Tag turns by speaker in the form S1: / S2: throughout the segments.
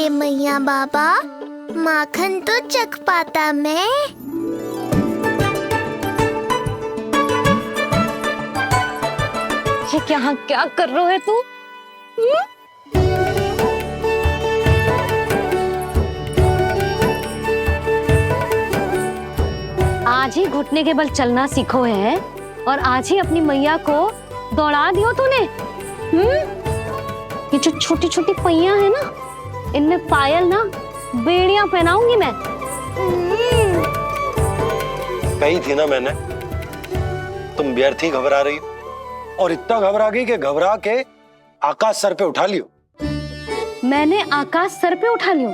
S1: देते मैया बाबा, माखन तो चख पाता मैं।
S2: ये क्या कर रहे है तू? आज ही घुटने के बल चलना सीखो है और आज ही अपनी मैया को दौड़ा दियो तूने। ये जो छोटी छोटी पहियां है ना, इनमें पायल ना बेड़ियां पहनाऊंगी मैं।
S3: कही थी ना मैंने, तुम व्यर्थ ही घबरा रही हो, और इतना घबरा गई कि घबरा के आकाश सर पे उठा लियो।
S2: मैंने आकाश सर पे उठा लियो,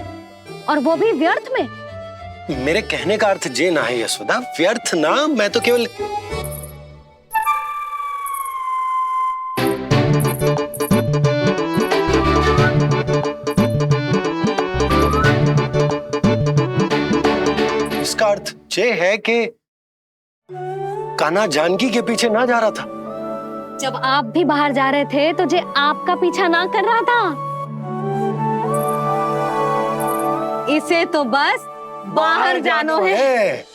S2: और वो भी व्यर्थ में।
S3: मेरे कहने का अर्थ जे ना है यशोदा, व्यर्थ ना, मैं तो केवल इसका अर्थ ये है कि कान्हा जानकी के पीछे ना जा रहा था।
S2: जब आप भी बाहर जा रहे थे तो जे आपका पीछा ना कर रहा था। इसे तो बस बाहर जानो है।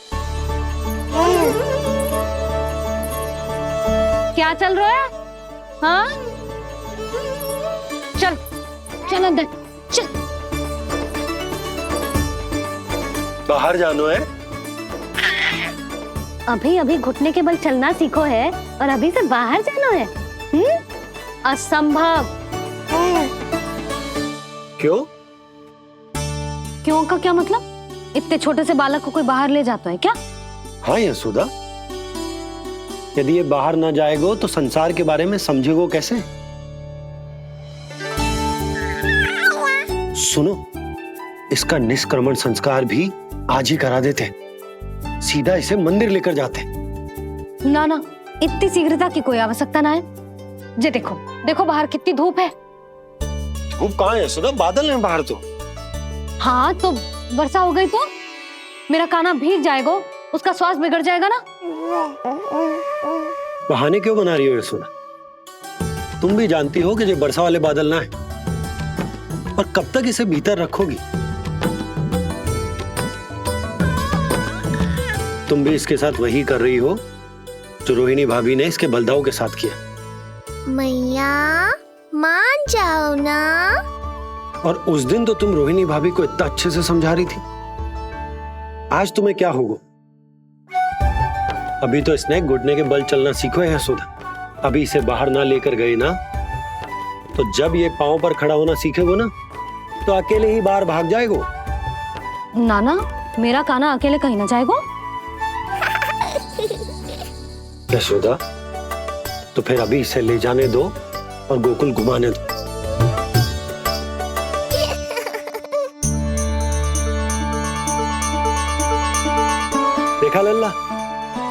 S2: क्या चल रहा है? हाँ, चल चल अंदर चल।
S3: बाहर जानो है?
S2: अभी अभी घुटने के बल चलना सीखो है और अभी से बाहर जाना है? असंभव।
S3: क्यों?
S2: क्यों का क्या मतलब? इतने छोटे से बालक को कोई बाहर ले जाता है क्या?
S3: हाँ यशोदा, यदि ये बाहर ना जाएगो तो संसार के बारे में समझेगो कैसे? सुनो, इसका निष्क्रमण संस्कार भी आज ही करा देते, सीधा इसे मंदिर लेकर जाते।
S2: ना ना, इतनी शीघ्रता की कोई आवश्यकता ना है। जे देखो देखो बाहर कितनी धूप है।
S3: धूप कहाँ है यशोदा? बादल हैं बाहर तो।
S2: हाँ तो वर्षा हो गई तो मेरा कान्हा भीग जाएगा, उसका स्वास्थ्य बिगड़ जाएगा ना।
S3: बहाने क्यों बना रही हो यशोदा? तुम भी जानती हो कि ये वर्षा वाले बादल ना है, और कब तक इसे भीतर रखोगी? तुम भी इसके साथ वही कर रही हो जो रोहिणी भाभी ने इसके बलदाऊ के साथ किया।
S1: मैया मान जाओ ना।
S3: और उस दिन तो तुम रोहिणी भाभी को इतना अच्छे से समझा रही थी, आज तुम्हें क्या होगा? अभी तो इसने घुटने के बल चलना सीखो है यशोदा। अभी इसे बाहर ना लेकर गए ना, तो जब ये पांव पर खड़ा होना सीखेगो ना, तो अकेले ही बाहर भाग जाएगो।
S2: नाना, मेरा कान्हा अकेले कहीं ना जाएगा।
S3: यशोदा, तो फिर अभी इसे ले जाने दो और गोकुल घुमाने दो। देखा लल्ला,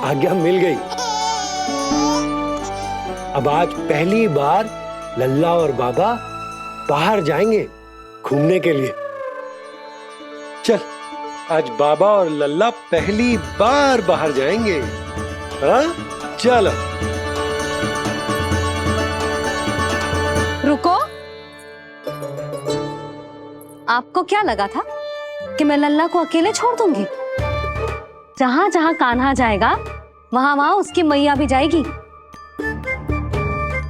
S3: आज्ञा मिल गई। अब आज पहली बार लल्ला और बाबा बाहर जाएंगे घूमने के लिए। चल, आज बाबा और लल्ला पहली बार बाहर जाएंगे। हाँ, चलो।
S2: रुको, आपको क्या लगा था कि मैं लल्ला को अकेले छोड़ दूंगी? जहां जहां कान्हा जाएगा वहां वहां उसकी मैया भी जाएगी।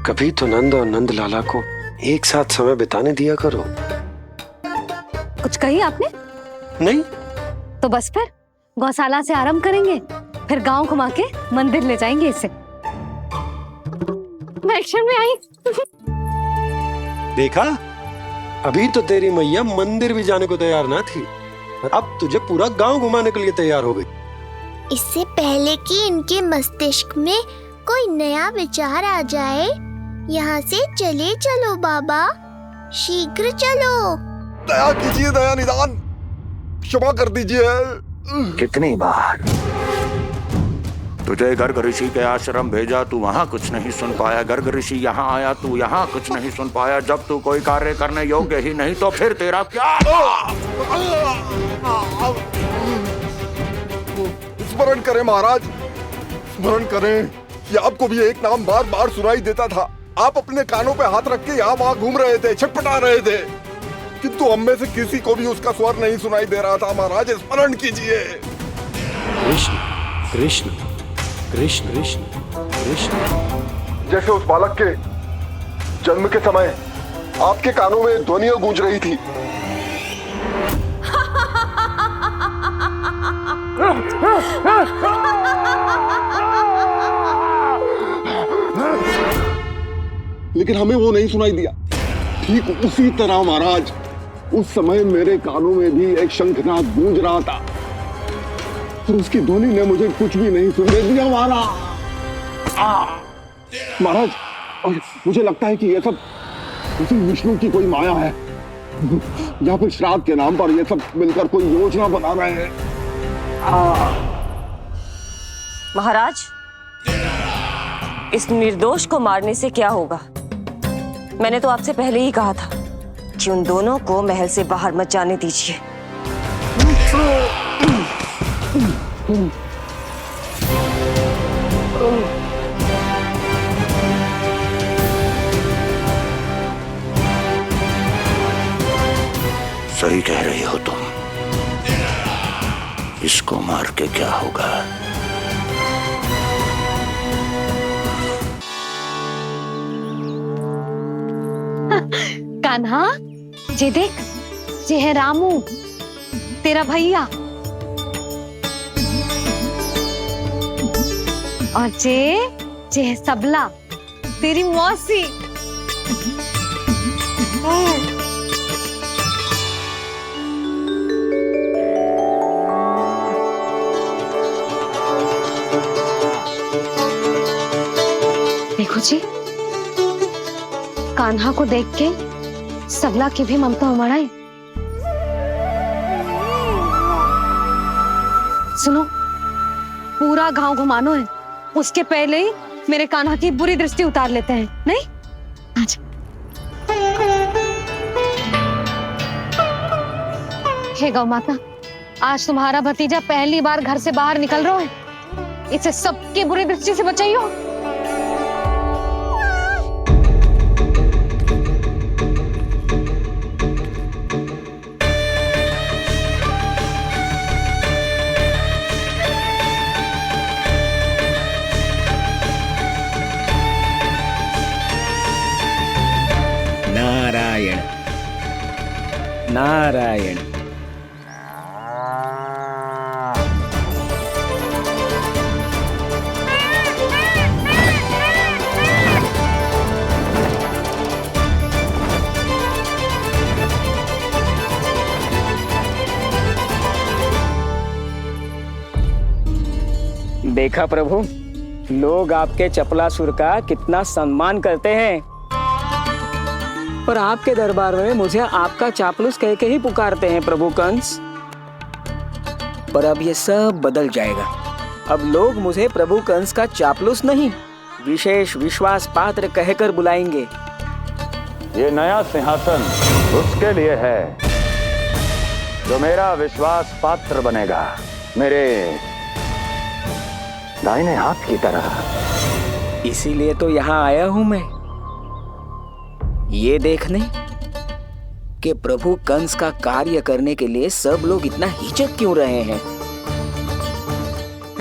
S3: कभी तो नंद और नंद लाला को एक साथ समय बिताने दिया करो।
S2: कुछ कही आपने?
S3: नहीं।
S2: तो बस फिर गौशाला से आरंभ करेंगे, फिर गांव घुमा के मंदिर ले जाएंगे इसे। मैं एक्शन में आई।
S3: देखा, अभी तो तेरी मैया मंदिर भी जाने को तैयार ना थी, और अब तुझे पूरा गांव घुमाने के लिए तैयार हो गई।
S1: इससे पहले कि इनके मस्तिष्क में कोई नया विचार आ जाए, यहाँ से चले चलो बाबा, शीघ्र चलो।
S4: दया कीजिए, दया निदान, क्षमा कर दीजिए।
S5: कितनी बार तुझे गर्ग ऋषि के आश्रम भेजा, तू वहाँ कुछ नहीं सुन पाया। गर्ग ऋषि यहाँ आया, तू यहाँ कुछ नहीं सुन पाया। जब तू कोई कार्य करने योग्य ही नहीं तो फिर तेरा क्या?
S4: स्मरण करें महाराज, स्मरण करें कि आपको भी एक नाम बार बार सुनाई देता था। आप अपने कानों पे हाथ रख के यहाँ वहाँ घूम रहे थे, छटपटा रहे थे। किंतु हम में से किसी को भी उसका स्वर नहीं सुनाई दे रहा था। महाराज स्मरण कीजिए।
S3: कृष्ण कृष्ण कृष्ण कृष्ण कृष्ण।
S4: जैसे उस बालक के जन्म के समय आपके कानों में ध्वनियां गूंज रही थी। लेकिन हमें वो नहीं सुनाई दिया। ठीक उसी तरह महाराज उस समय मेरे कानों में भी एक शंखनाद गूंज रहा था और उसकी ध्वनि ने मुझे कुछ भी नहीं सुनने दिया। महाराज मुझे लगता है कि ये सब उसी विष्णु की कोई माया है या फिर श्राद्ध के नाम पर ये सब मिलकर कोई योजना बना रहे हैं।
S6: महाराज, इस निर्दोष को मारने से क्या होगा? मैंने तो आपसे पहले ही कहा था कि उन दोनों को महल से बाहर मत जाने दीजिए।
S5: सही कह रही हो तुम। इसको मार के क्या होगा?
S2: कान्हा, जे देख, जे है रामू, तेरा भैया। और जे है सबला, तेरी मौसी। देखो जी, कान्हा को देख के सबला की भी ममता उमड़। सुनो, पूरा गांव घुमानो है, उसके पहले ही मेरे कान्हा की बुरी दृष्टि उतार लेते हैं, नहीं? अच्छा। हे गौ माता, आज तुम्हारा भतीजा पहली बार घर से बाहर निकल रहा है, इसे सबकी बुरी दृष्टि से बचाइयो।
S7: नारायण नारायण। देखा प्रभु, लोग आपके चपलासुर का कितना सम्मान करते हैं, पर आपके दरबार में मुझे आपका चापलूस कह के ही पुकारते हैं प्रभु कंस। पर अब ये सब बदल जाएगा। अब लोग मुझे प्रभु कंस का चापलूस नहीं, विशेष विश्वास पात्र कहकर बुलाएंगे।
S5: ये नया सिंहासन उसके लिए है जो मेरा विश्वास पात्र बनेगा, मेरे दाहिने हाथ की तरह।
S7: इसीलिए तो यहाँ आया हूं मैं, ये देखने कि प्रभु कंस का कार्य करने के लिए सब लोग इतना हिचक क्यों रहे हैं।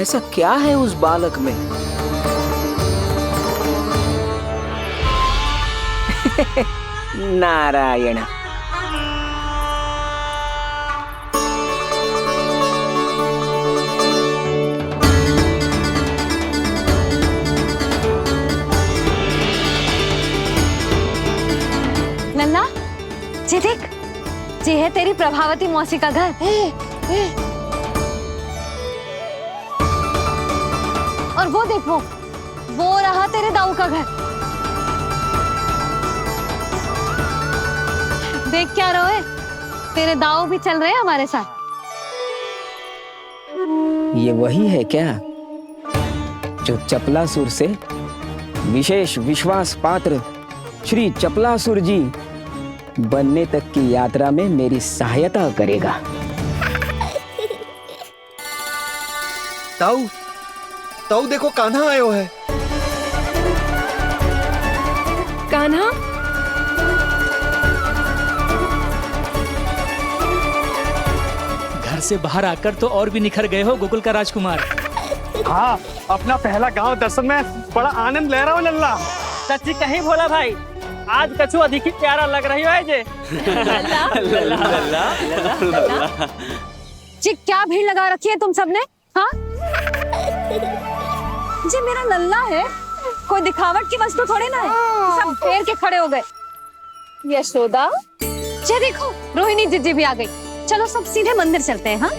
S7: ऐसा क्या है उस बालक में? नारायण।
S2: नन्ना, जे देख, जे है तेरी प्रभावती मौसी का घर। और वो देखो, वो रहा तेरे दाऊ का घर। देख क्या रोए, तेरे दाऊ भी चल रहे हैं हमारे साथ।
S7: ये वही है क्या जो चपलासुर से विशेष विश्वास पात्र श्री चपलासुर जी बनने तक की यात्रा में मेरी सहायता करेगा?
S8: ताऊ, ताऊ देखो, कान्हा आयो है।
S9: कान्हा, से बाहर आकर तो और भी निखर गए हो गोकुल का राजकुमार।
S10: हाँ, अपना पहला गांव दर्शन में बड़ा आनंद ले रहा हूँ लल्ला।
S7: सच्ची कहीं भोला भाई, आज कछु अधिक ही प्यारा लग रही है जे।
S2: जी क्या भीड़ लगा रखी है तुम सबने? हाँ जी मेरा लल्ला है, कोई दिखावट की वस्तु थोड़ी ना है। सब फेर के खड़े हो गए। यशोदा जी देखो, रोहिणी जीजी भी आ गई। चलो सब सीधे मंदिर चलते हैं। हाँ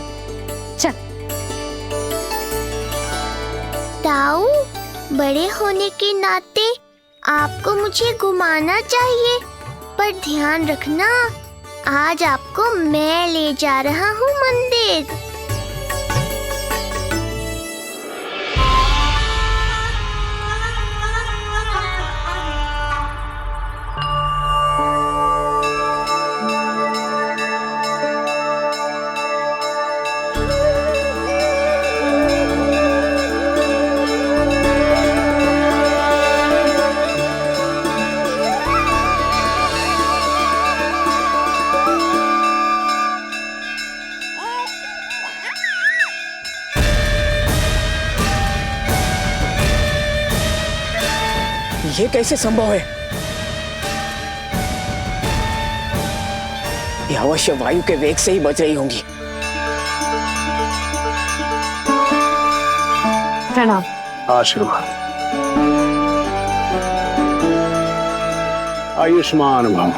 S2: चल।
S1: ताऊ, बड़े होने के नाते आपको मुझे घुमाना चाहिए, पर ध्यान रखना आज आपको मैं ले जा रहा हूँ मंदिर।
S7: ये कैसे संभव है? ये अवश्य वायु के वेग से ही बच रही होंगी।
S2: प्रणाम।
S4: आशीर्वाद। आयुष्मान भव।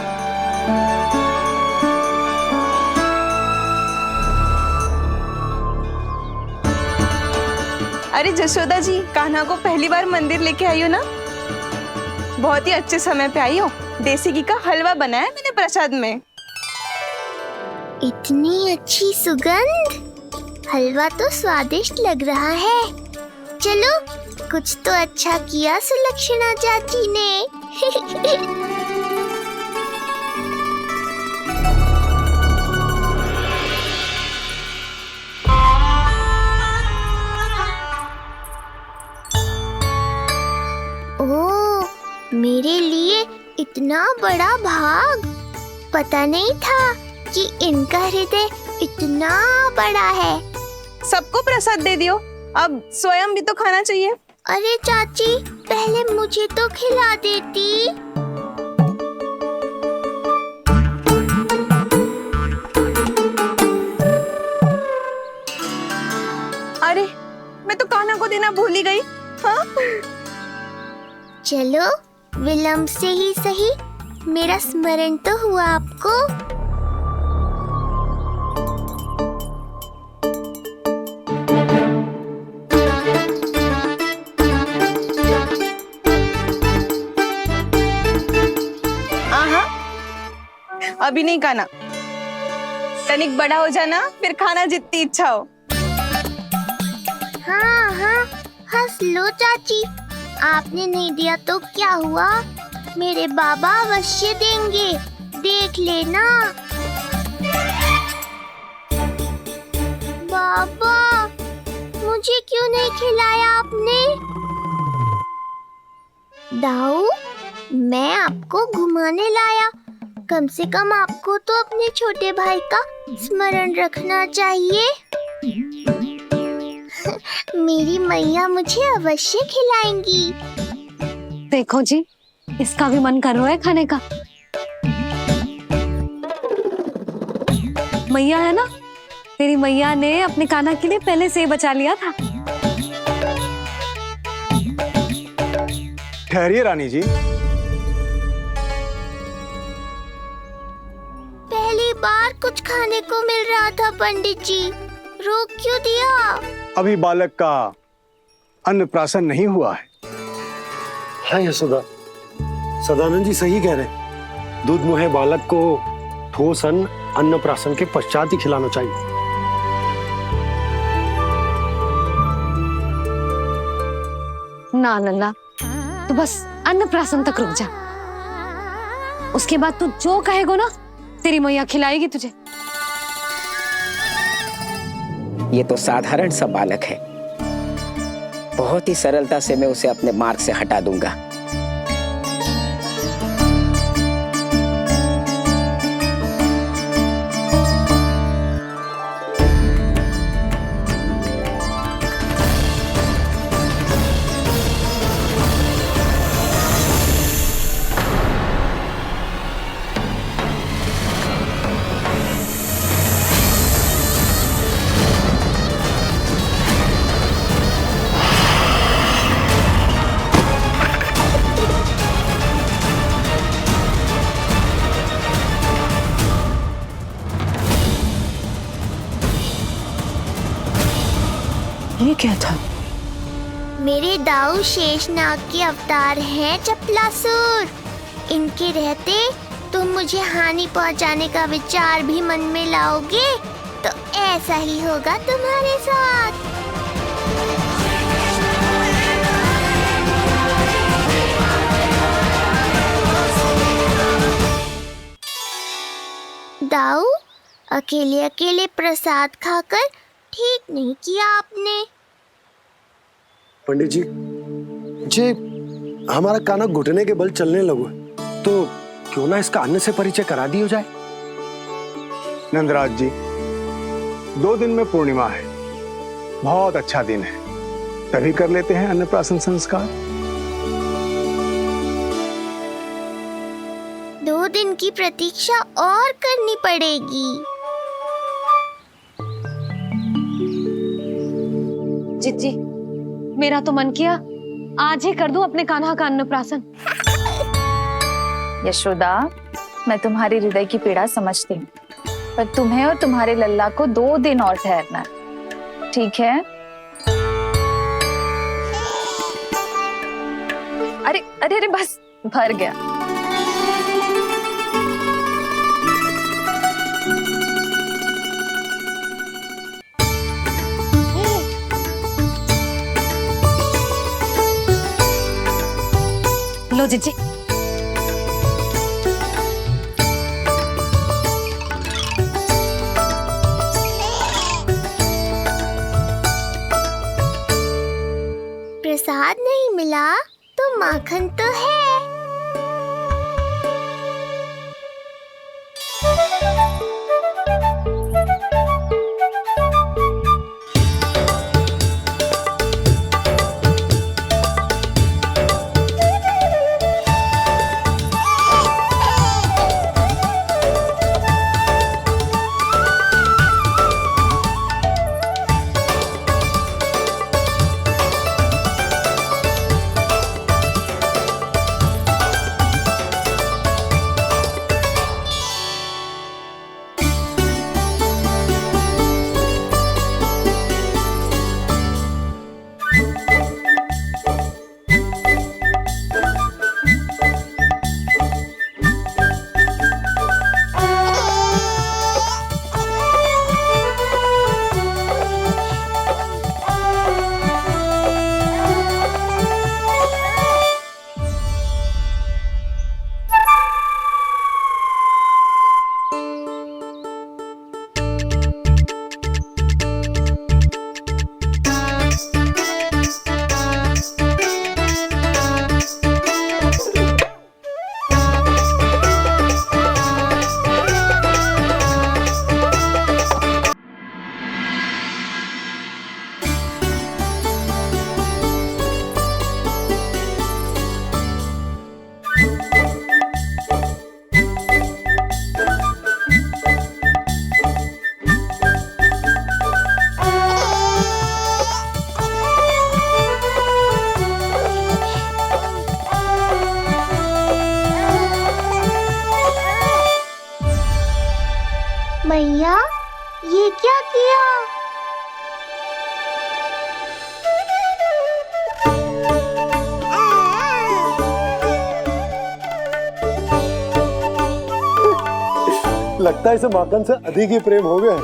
S11: अरे जशोदा जी, कान्हा को पहली बार मंदिर लेके आई हो ना? बहुत ही अच्छे समय पे आई हो। देसी घी का हलवा बनाया मैंने प्रसाद में।
S1: इतनी अच्छी सुगंध, हलवा तो स्वादिष्ट लग रहा है। चलो, कुछ तो अच्छा किया सुलक्षणा चाची ने। ओह, मेरे लिए इतना बड़ा भाग। पता नहीं था कि इनका हृदय इतना बड़ा है।
S11: सबको प्रसाद दे दियो, अब स्वयं भी तो खाना चाहिए।
S1: अरे चाची, पहले मुझे तो खिला देती।
S11: अरे, मैं तो कान्हा को देना भूल ही गई। हाँ?
S1: चलो, विलंब से ही सही, मेरा स्मरण तो हुआ आपको।
S11: अभी नहीं खाना, तनिक बड़ा हो जाना, फिर खाना जितनी इच्छा हो।
S1: हाँ हाँ, हंस लो चाची। आपने नहीं दिया तो क्या हुआ, मेरे बाबा अवश्य देंगे, देख लेना। बाबा, मुझे क्यों नहीं खिलाया आपने? दाऊ, मैं आपको घुमाने लाया, कम से कम आपको तो अपने छोटे भाई का स्मरण रखना चाहिए। मेरी मैया मुझे अवश्य खिलाएंगी।
S2: देखो जी, इसका भी मन कर रहा है खाने का। मैया है ना, तेरी मैया ने अपने कान्हा के लिए पहले से ही बचा लिया था।
S10: ठहरिए रानी जी।
S1: पहली बार कुछ खाने को मिल रहा था पंडित जी, रोक क्यों दिया?
S10: अभी बालक का अन्नप्राशन नहीं हुआ है।
S3: हाँ यशोदा, सदानंद जी सही कह रहे। दूध मुहे बालक को ठोस अन्न अन्नप्राशन के पश्चात ही खिलाना चाहिए।
S2: ना लल्ला, तो बस अन्नप्राशन तक रुक जा, उसके बाद तू जो कहेगो ना, तेरी मैया खिलाएगी तुझे।
S7: ये तो साधारण सा बालक है, बहुत ही सरलता से मैं उसे अपने मार्ग से हटा दूंगा।
S11: ये क्या था?
S1: मेरे दाऊ शेषनाग के अवतार हैं चपलासुर। इनके रहते तुम मुझे हानि पहुंचाने का विचार भी मन में लाओगे तो ऐसा ही होगा तुम्हारे साथ। दाऊ, अकेले अकेले प्रसाद खाकर ठीक नहीं किया आपने।
S3: पंडित जी, जे हमारा काना घुटने के बल चलने लगो तो क्यों ना इसका अन्न से परिचय करा दिया जाए।
S10: नंदराज जी, 2 दिन में पूर्णिमा है, बहुत अच्छा दिन है, तभी कर लेते हैं अन्नप्राशन संस्कार।
S1: 2 दिन की प्रतीक्षा और करनी पड़ेगी।
S2: जिज्जी, मेरा तो मन किया आज ही कर दूं अपने कान्हा का अन्नप्राशन।
S11: यशोदा, मैं तुम्हारी हृदय की पीड़ा समझती हूँ, पर तुम्हें और तुम्हारे लल्ला को 2 दिन और ठहरना है, ठीक है? अरे अरे अरे, बस भर गया।
S2: लो जिज्जी।
S1: प्रसाद नहीं मिला तो माखन तो है। भैया, ये क्या किया?
S3: लगता है इसे माखन से अधिक ही प्रेम हो गया है।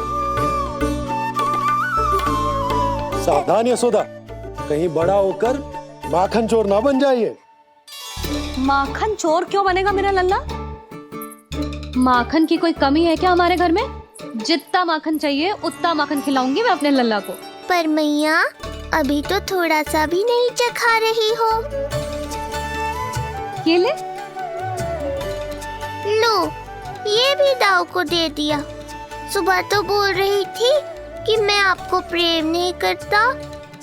S3: सावधान यशोदा, कहीं बड़ा होकर माखन चोर ना बन जाइए।
S2: माखन चोर क्यों बनेगा मेरा लल्ला? माखन की कोई कमी है क्या हमारे घर में? जितना माखन चाहिए उतना माखन खिलाऊंगी मैं अपने लल्ला को।
S1: पर मैया, अभी तो थोड़ा सा भी नहीं चखा रही हो।
S2: ये ले।
S1: लो, ये भी दाऊ को दे दिया। सुबह तो बोल रही थी कि मैं आपको प्रेम नहीं करता,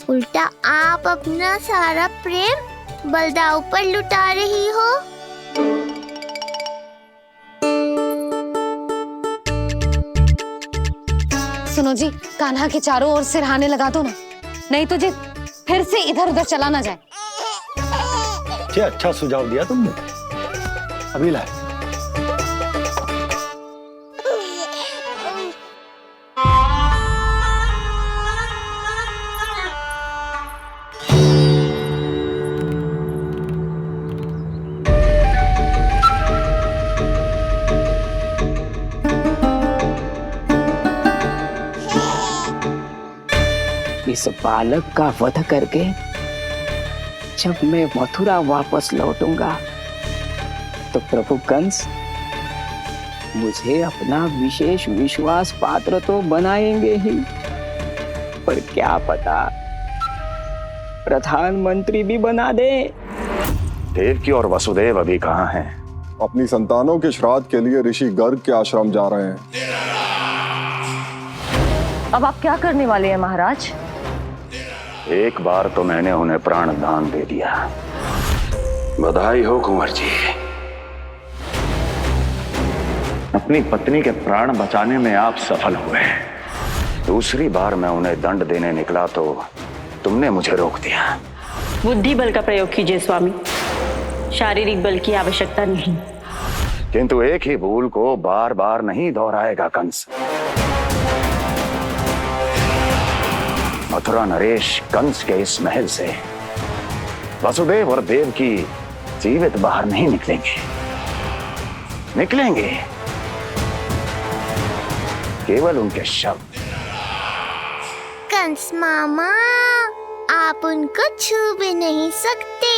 S1: उल्टा आप अपना सारा प्रेम बलदाऊ पर लुटा रही हो।
S2: सुनो जी, कान्हा के चारों ओर सिरहाने लगा दो ना, नहीं तो जी फिर से इधर उधर चला ना जाए।
S3: अच्छा सुझाव दिया तुमने। अभी लाए।
S7: इस बालक का वध करके जब मैं मथुरा वापस लौटूंगा तो प्रभु कंस मुझे अपना विशेष विश्वास पात्र तो बनाएंगे ही, पर क्या पता प्रधानमंत्री भी बना दे।
S5: देवकी और वसुदेव अभी कहाँ हैं?
S4: अपनी संतानों के श्राद्ध के लिए ऋषि गर्ग के आश्रम जा रहे हैं।
S6: अब आप क्या करने वाले हैं महाराज?
S5: एक बार तो मैंने उन्हें प्राण दान दे दिया। बधाई हो कुंवर जी। अपनी पत्नी के प्राण बचाने में आप सफल हुए। दूसरी बार मैं उन्हें दंड देने निकला तो तुमने मुझे रोक दिया।
S12: बुद्धि बल का प्रयोग कीजिए स्वामी, शारीरिक बल की आवश्यकता नहीं।
S5: किंतु एक ही भूल को बार बार नहीं दोहराएगा कंस। मथुरा नरेश कंस के इस महल से वसुदेव और देवकी जीवित बाहर नहीं निकलेंगे, केवल उनके शव।
S1: कंस मामा, आप उनको छू भी नहीं सकते।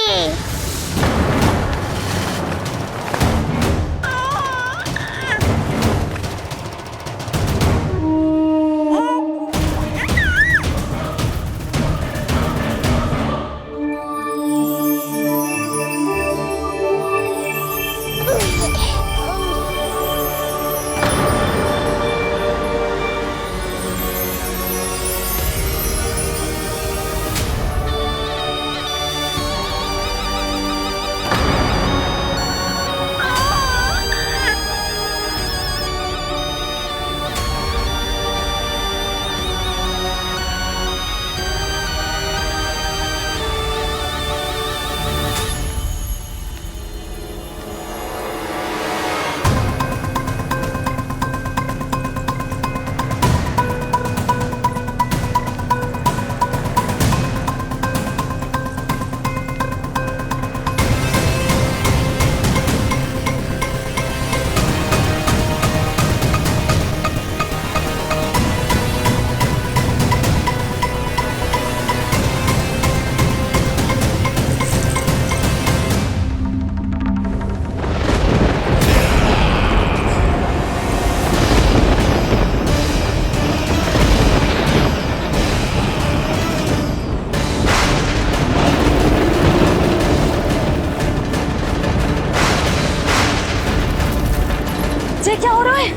S2: क्या हो रहा है?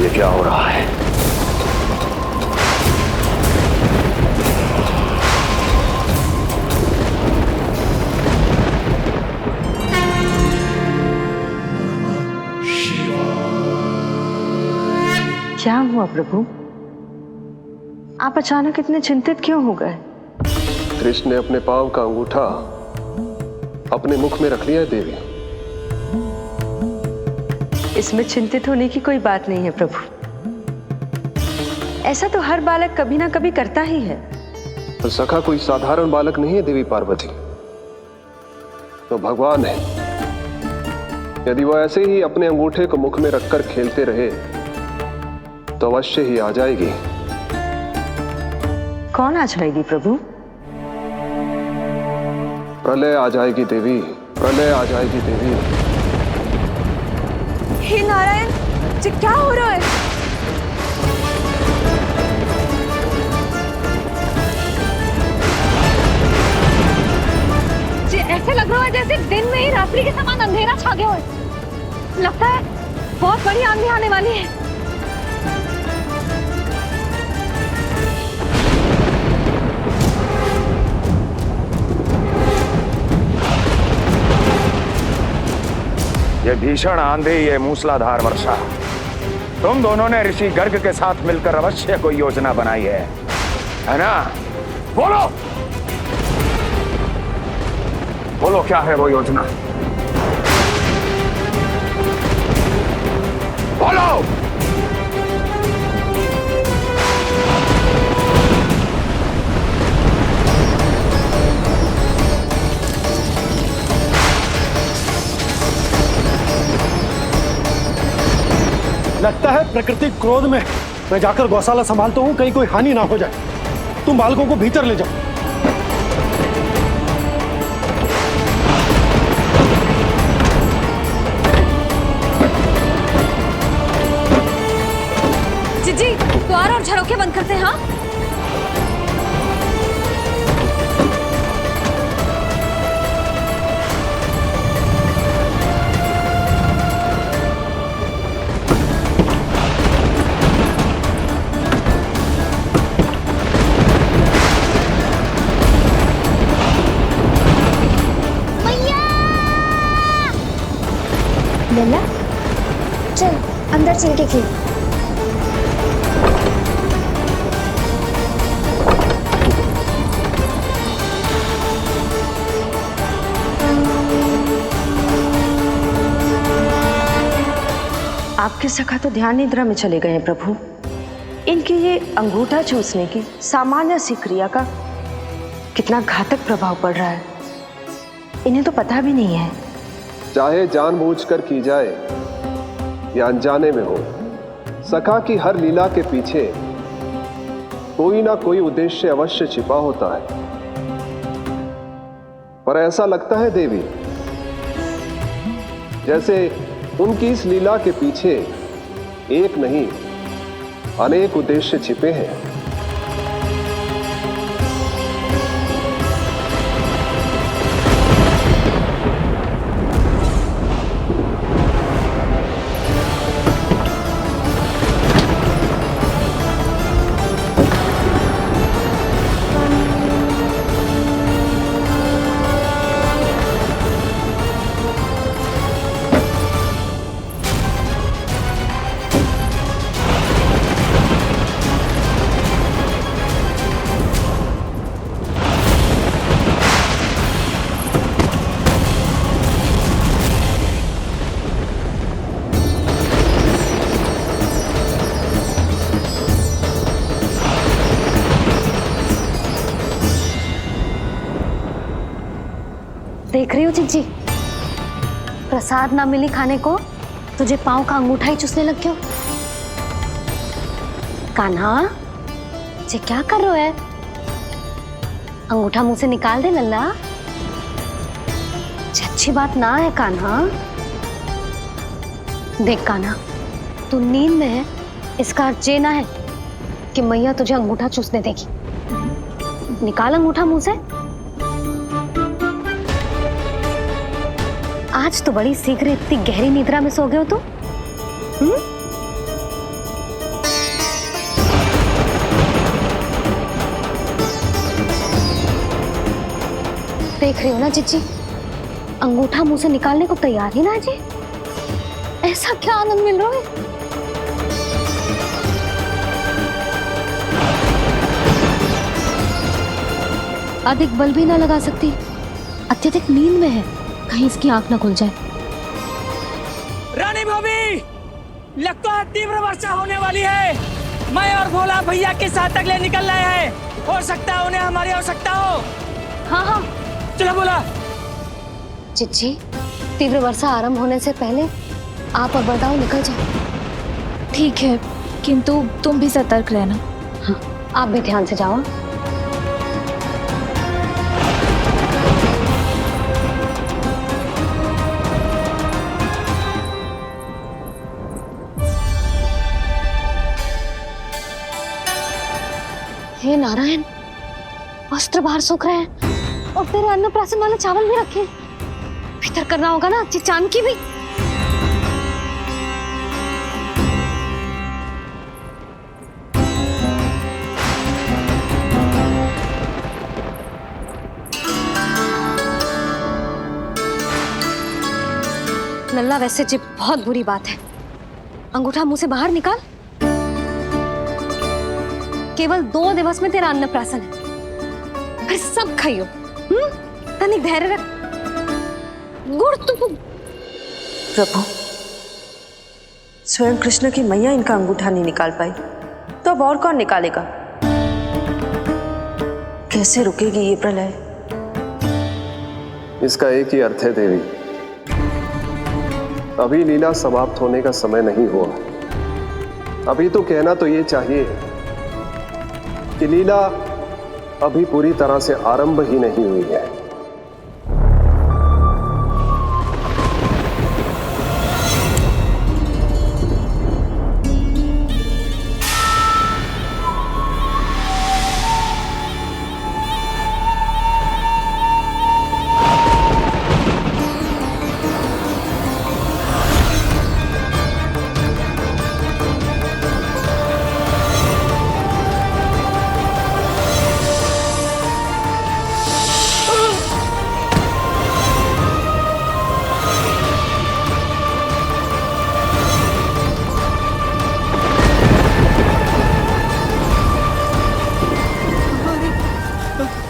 S5: ये क्या हो रहा है?
S12: क्या हुआ प्रभु? आप अचानक इतने चिंतित क्यों हो गए?
S13: कृष्ण ने अपने पांव का अंगूठा अपने मुख में रख लिया है देवी।
S12: इसमें चिंतित होने की कोई बात नहीं है प्रभु। ऐसा तो हर बालक कभी ना कभी करता ही है।
S13: तो सखा कोई साधारण बालक नहीं है देवी पार्वती, तो भगवान है। यदि वो ऐसे ही अपने अंगूठे को मुख में रखकर खेलते रहे तो अवश्य ही आ जाएगी।
S12: कौन आ जाएगी प्रभु?
S13: प्रलय आ जाएगी देवी, प्रलय आ जाएगी देवी।
S11: हे नारायण जी, क्या हो रहा है?
S2: जी ऐसे लग रहा है जैसे दिन में ही रात्रि के समान अंधेरा छा गया हो। लगता है बहुत बड़ी आंधी आने वाली है।
S5: ये भीषण आंधी, ये मूसलाधार वर्षा, तुम दोनों ने ऋषि गर्ग के साथ मिलकर अवश्य कोई योजना बनाई है ना? बोलो बोलो, क्या है वो योजना? बोलो।
S3: लगता है प्रकृति क्रोध में। मैं जाकर गौशाला संभालता हूँ, कहीं कोई हानि ना हो जाए। तुम बालकों को भीतर ले जाओ।
S2: जीजी, द्वार और झरोखे बंद करते हैं। हाँ,
S1: लल्ला, चल अंदर चल के खेल।
S12: आपके सखा तो ध्यान निद्रा में चले गए हैं प्रभु। इनकी ये अंगूठा चूसने की सामान्य सी क्रिया का कितना घातक प्रभाव पड़ रहा है, इन्हें तो पता भी नहीं है।
S13: चाहे जानबूझकर की जाए या अनजाने में हो, सखा की हर लीला के पीछे कोई ना कोई उद्देश्य अवश्य छिपा होता है। पर ऐसा लगता है देवी, जैसे उनकी इस लीला के पीछे एक नहीं अनेक उद्देश्य छिपे हैं।
S2: देख रही हो जीजी, प्रसाद ना मिली खाने को, तुझे पाँव का अंगूठा ही चूसने लग गयो। कान्हा, ये क्या कर रहे है? अंगूठा मुंह से निकाल दे लल्ला। अच्छी बात ना है कान्हा। देख कान्हा, तू नींद में है, इसका अर्थ ये ना है कि मैया तुझे अंगूठा चूसने देगी। निकाल अंगूठा मुंह से। आज तो बड़ी शीघ्र इतनी गहरी निद्रा में सो गए हो तू। देख रही हो ना जीजी, अंगूठा मुंह से निकालने को तैयार ही ना जी। ऐसा क्या आनंद मिल रहा है? अधिक बल भी ना लगा सकती, अत्यधिक नींद में है, कहीं इसकी आंख ना खुल जाए।
S7: रानी भाभी, लगता है तीव्र वर्षा होने वाली है। मैं और भोला भैया के साथ अगले निकल रहे हैं। हो सकता है उन्हें हमारी आवश्यकता हो।
S2: हाँ हाँ,
S7: चलो बोला।
S2: चिच्ची, तीव्र वर्षा आरंभ होने से पहले आप और बरदाऊ निकल जाओ।
S14: ठीक है, किंतु तुम भी सतर्क रहना।
S2: हाँ, आप भी ध्यान से जाओ। हे नारायण, वस्त्र बाहर सूख रहे हैं और तेरे अन्नप्राशन वाले चावल भी रखे। भीतर करना होगा ना चांद की भी। लल्ला, वैसे जी बहुत बुरी बात है। अंगूठा मुंह से बाहर निकाल। केवल 2 दिवस में तेरा अन्नप्राशन है, फिर सब खाइयो। तनिक धैर्य रख। गुड़ तो
S12: प्रभु, स्वयं कृष्ण की मैया इनका अंगूठा नहीं निकाल पाई, तो अब और कौन निकालेगा? कैसे रुकेगी ये प्रलय?
S13: इसका एक ही अर्थ है देवी, अभी लीला समाप्त होने का समय नहीं हुआ। अभी तो कहना तो ये चाहिए कि लीला अभी पूरी तरह से आरंभ ही नहीं हुई है।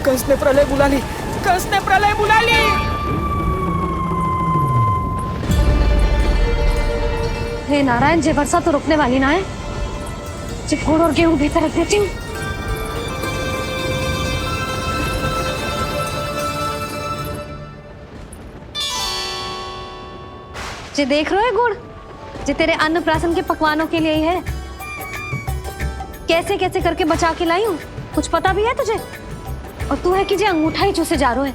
S7: कंस ने प्रलय बुला ली, कंस ने प्रलय बुला ली।
S2: हे नारायण, जे वर्षा तो रुकने वाली ना है। जे गुड़ और गेहूं भीतर रख देती हूँ। जे देख रहे हो गुड़, जे तेरे अन्नप्राशन के पकवानों के लिए ही है। कैसे कैसे करके बचा के लाई हूँ, कुछ पता भी है तुझे? और तू है कि जे अंगूठा ही चूसे जा रहा है।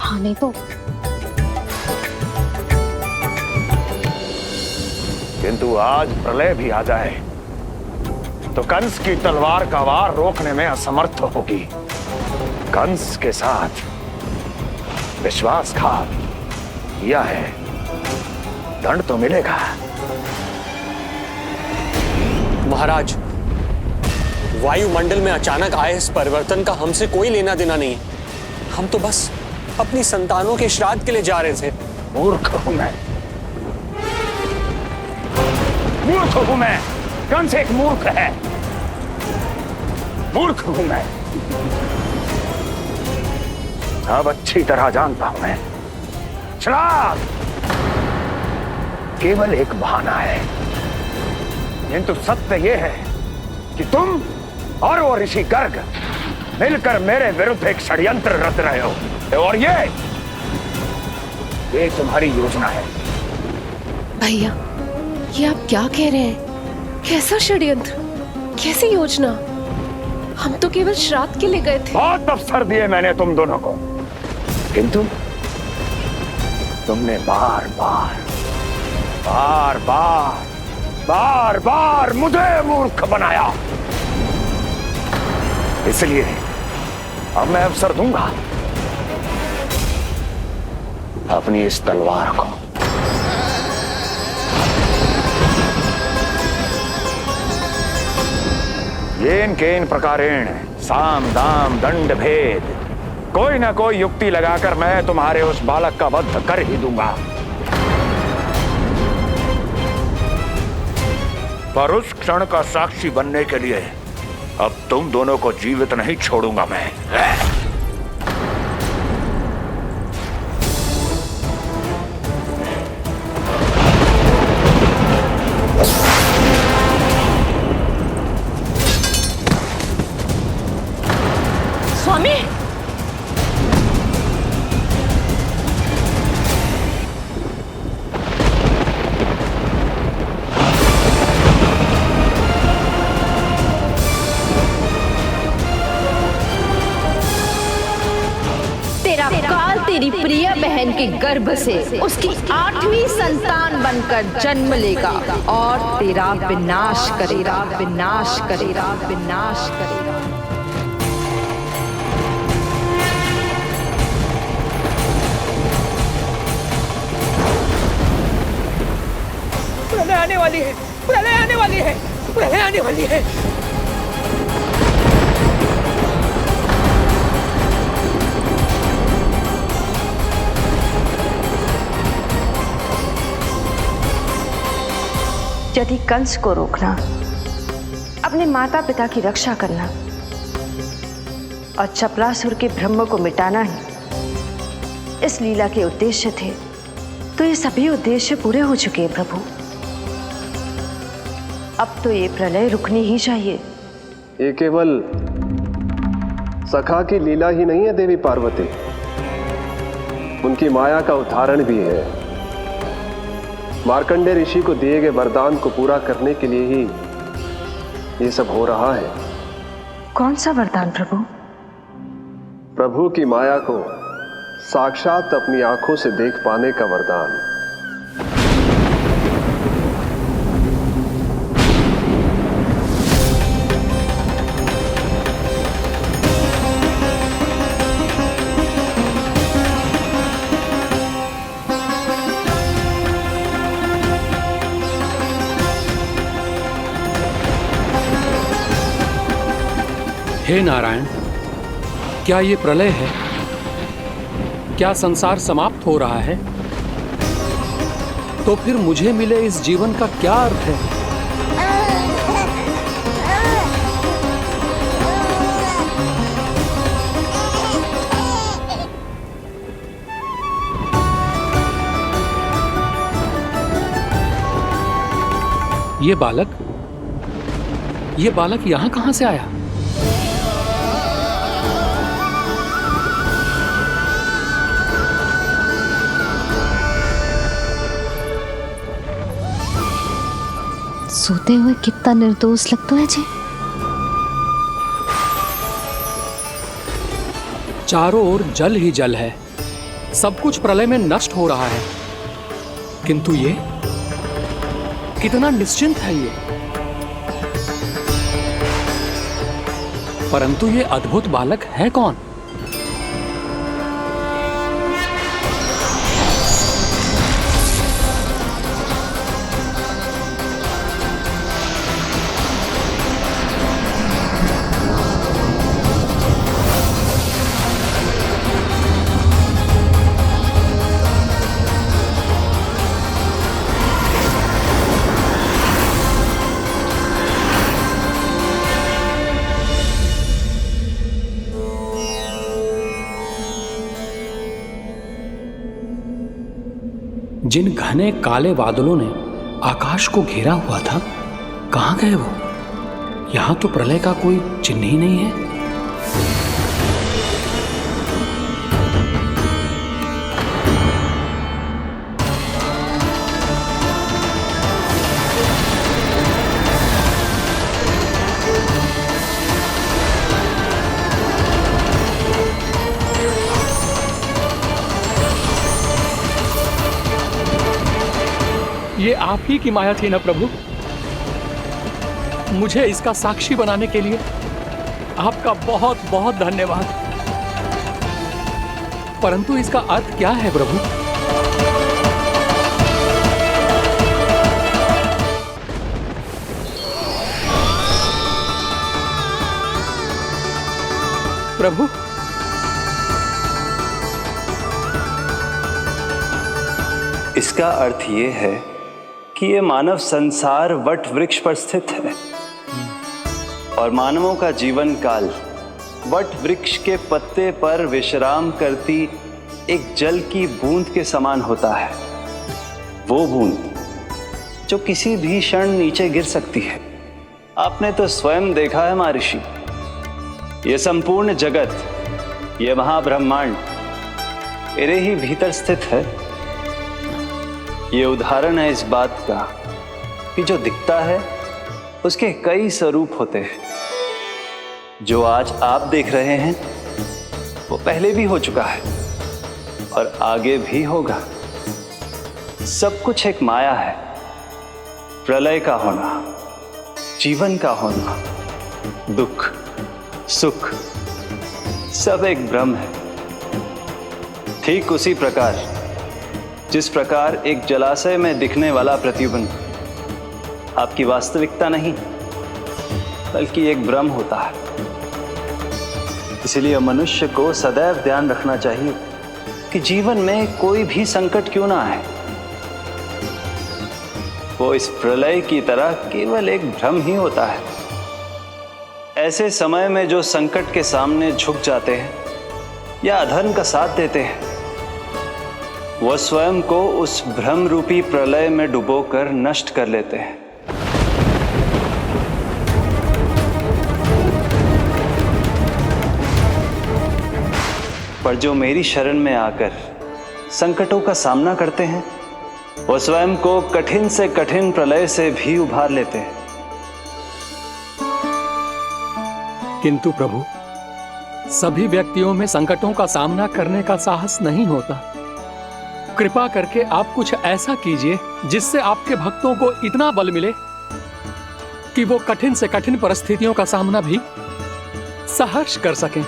S2: हाँ नहीं तो।
S5: किंतु आज प्रलय भी आ जाए तो कंस की तलवार का वार रोकने में असमर्थ होगी। कंस के साथ विश्वासघात किया है, दंड तो मिलेगा।
S15: महाराज, वायुमंडल में अचानक आए इस परिवर्तन का हमसे कोई लेना देना नहीं है। हम तो बस अपनी संतानों के श्राद्ध के लिए जा रहे थे।
S5: मूर्ख हूं मैं, मूर्ख हूं मैं। कंस एक मूर्ख है, मूर्ख हूं मैं। अब अच्छी तरह जानता हूं मैं, श्राद्ध केवल एक बहाना है। किंतु सत्य यह है कि तुम और वो ऋषि गर्ग मिलकर मेरे विरुद्ध एक षड्यंत्र रच रहे हो, और ये तुम्हारी योजना है।
S16: भैया, ये आप क्या कह रहे हैं? कैसा षड्यंत्र, कैसी योजना? हम तो केवल श्राद्ध के लिए गए थे।
S5: बहुत अवसर दिए मैंने तुम दोनों को, किंतु तुमने बार बार मुझे मूर्ख बनाया। इसलिए अब मैं अवसर दूंगा अपनी इस तलवार को। येन केन प्रकारेण साम दाम दंड भेद, कोई ना कोई युक्ति लगाकर मैं तुम्हारे उस बालक का वध कर ही दूंगा। पर उस क्षण का साक्षी बनने के लिए अब तुम दोनों को जीवित नहीं छोड़ूंगा मैं।
S6: स्वामी,
S17: तेरा काल तेरी प्रिय बहन के गर्भ से उसकी 8वीं संतान बनकर जन्म लेगा और तेरा विनाश करेगा, विनाश करेगा, विनाश करेगा।
S7: प्रलय आने वाली है, प्रलय आने वाली है, प्रलय आने वाली है।
S12: यदि कंस को रोकना, अपने माता पिता की रक्षा करना और चपलासुर के ब्रह्म को मिटाना ही इस लीला के उद्देश्य थे, तो ये सभी उद्देश्य पूरे हो चुके हैं प्रभु। अब तो ये प्रलय रुकनी ही चाहिए।
S13: ये केवल सखा की लीला ही नहीं है देवी पार्वती, उनकी माया का उदाहरण भी है। मार्कंडेय ऋषि को दिए गए वरदान को पूरा करने के लिए ही ये सब हो रहा है?
S12: कौन सा वरदान प्रभु?
S13: प्रभु की माया को साक्षात अपनी आंखों से देख पाने का वरदान।
S18: हे नारायण, क्या ये प्रलय है? क्या संसार समाप्त हो रहा है? तो फिर मुझे मिले इस जीवन का क्या अर्थ है? ये बालक यहां कहां से आया?
S2: सोते हुए कितना निर्दोष लगता है जी।
S18: चारों ओर जल ही जल है, सब कुछ प्रलय में नष्ट हो रहा है, किंतु ये कितना निश्चिंत है ये। परंतु ये अद्भुत बालक है कौन? जिन घने काले बादलों ने आकाश को घेरा हुआ था, कहां गए वो? यहां तो प्रलय का कोई चिन्ह ही नहीं है। ये आप ही की माया थी ना प्रभु? मुझे इसका साक्षी बनाने के लिए आपका बहुत बहुत धन्यवाद। परंतु इसका अर्थ क्या है प्रभु? प्रभु,
S19: इसका अर्थ ये है कि ये मानव संसार वट वृक्ष पर स्थित है और मानवों का जीवन काल वट वृक्ष के पत्ते पर विश्राम करती एक जल की बूंद के समान होता है। वो बूंद जो किसी भी क्षण नीचे गिर सकती है। आपने तो स्वयं देखा है महर्षि, ये संपूर्ण जगत, ये महाब्रह्मांड मेरे ही भीतर स्थित है। ये उदाहरण है इस बात का कि जो दिखता है उसके कई स्वरूप होते हैं। जो आज आप देख रहे हैं वो पहले भी हो चुका है और आगे भी होगा। सब कुछ एक माया है। प्रलय का होना, जीवन का होना, दुख, सुख, सब एक भ्रम है। ठीक उसी प्रकार जिस प्रकार एक जलाशय में दिखने वाला प्रतिबिंब आपकी वास्तविकता नहीं बल्कि एक भ्रम होता है। इसलिए मनुष्य को सदैव ध्यान रखना चाहिए कि जीवन में कोई भी संकट क्यों ना आए, वो इस प्रलय की तरह केवल एक भ्रम ही होता है। ऐसे समय में जो संकट के सामने झुक जाते हैं या अधर्म का साथ देते हैं, वो स्वयं को उस भ्रम रूपी प्रलय में डुबोकर नष्ट कर लेते हैं। पर जो मेरी शरण में आकर संकटों का सामना करते हैं, वो स्वयं को कठिन से कठिन प्रलय से भी उभार लेते हैं।
S18: किंतु प्रभु, सभी व्यक्तियों में संकटों का सामना करने का साहस नहीं होता। कृपा करके आप कुछ ऐसा कीजिए जिससे आपके भक्तों को इतना बल मिले कि वो कठिन से कठिन परिस्थितियों का सामना भी सहर्ष कर सकें।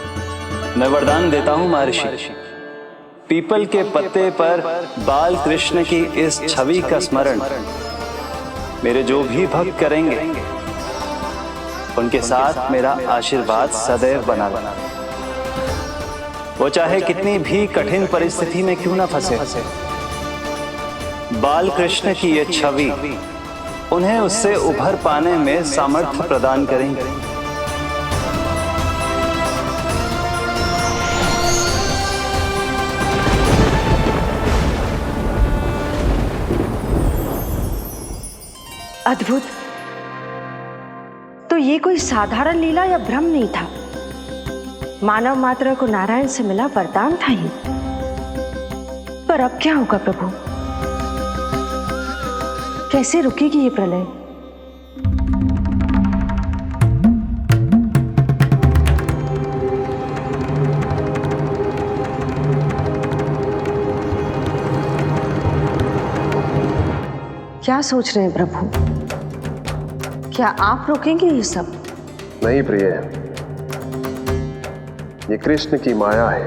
S19: मैं वरदान देता हूं महर्षि, पीपल के पत्ते पर बाल कृष्ण की इस छवि का स्मरण मेरे जो भी भक्त करेंगे उनके साथ मेरा आशीर्वाद सदैव बना रहना। वो चाहे कितनी भी कठिन परिस्थिति में क्यों ना फंसे, बाल कृष्ण की ये छवि उन्हें उससे उभर पाने में सामर्थ्य प्रदान करेंगे।
S12: अद्भुत। तो ये कोई साधारण लीला या भ्रम नहीं था, मानव मात्र को नारायण से मिला वरदान था ये। पर अब क्या होगा प्रभु? कैसे रुकेगी ये प्रलय? क्या सोच रहे हैं प्रभु? क्या आप रोकेंगे ये सब?
S13: नहीं प्रिय, ये कृष्ण की माया है,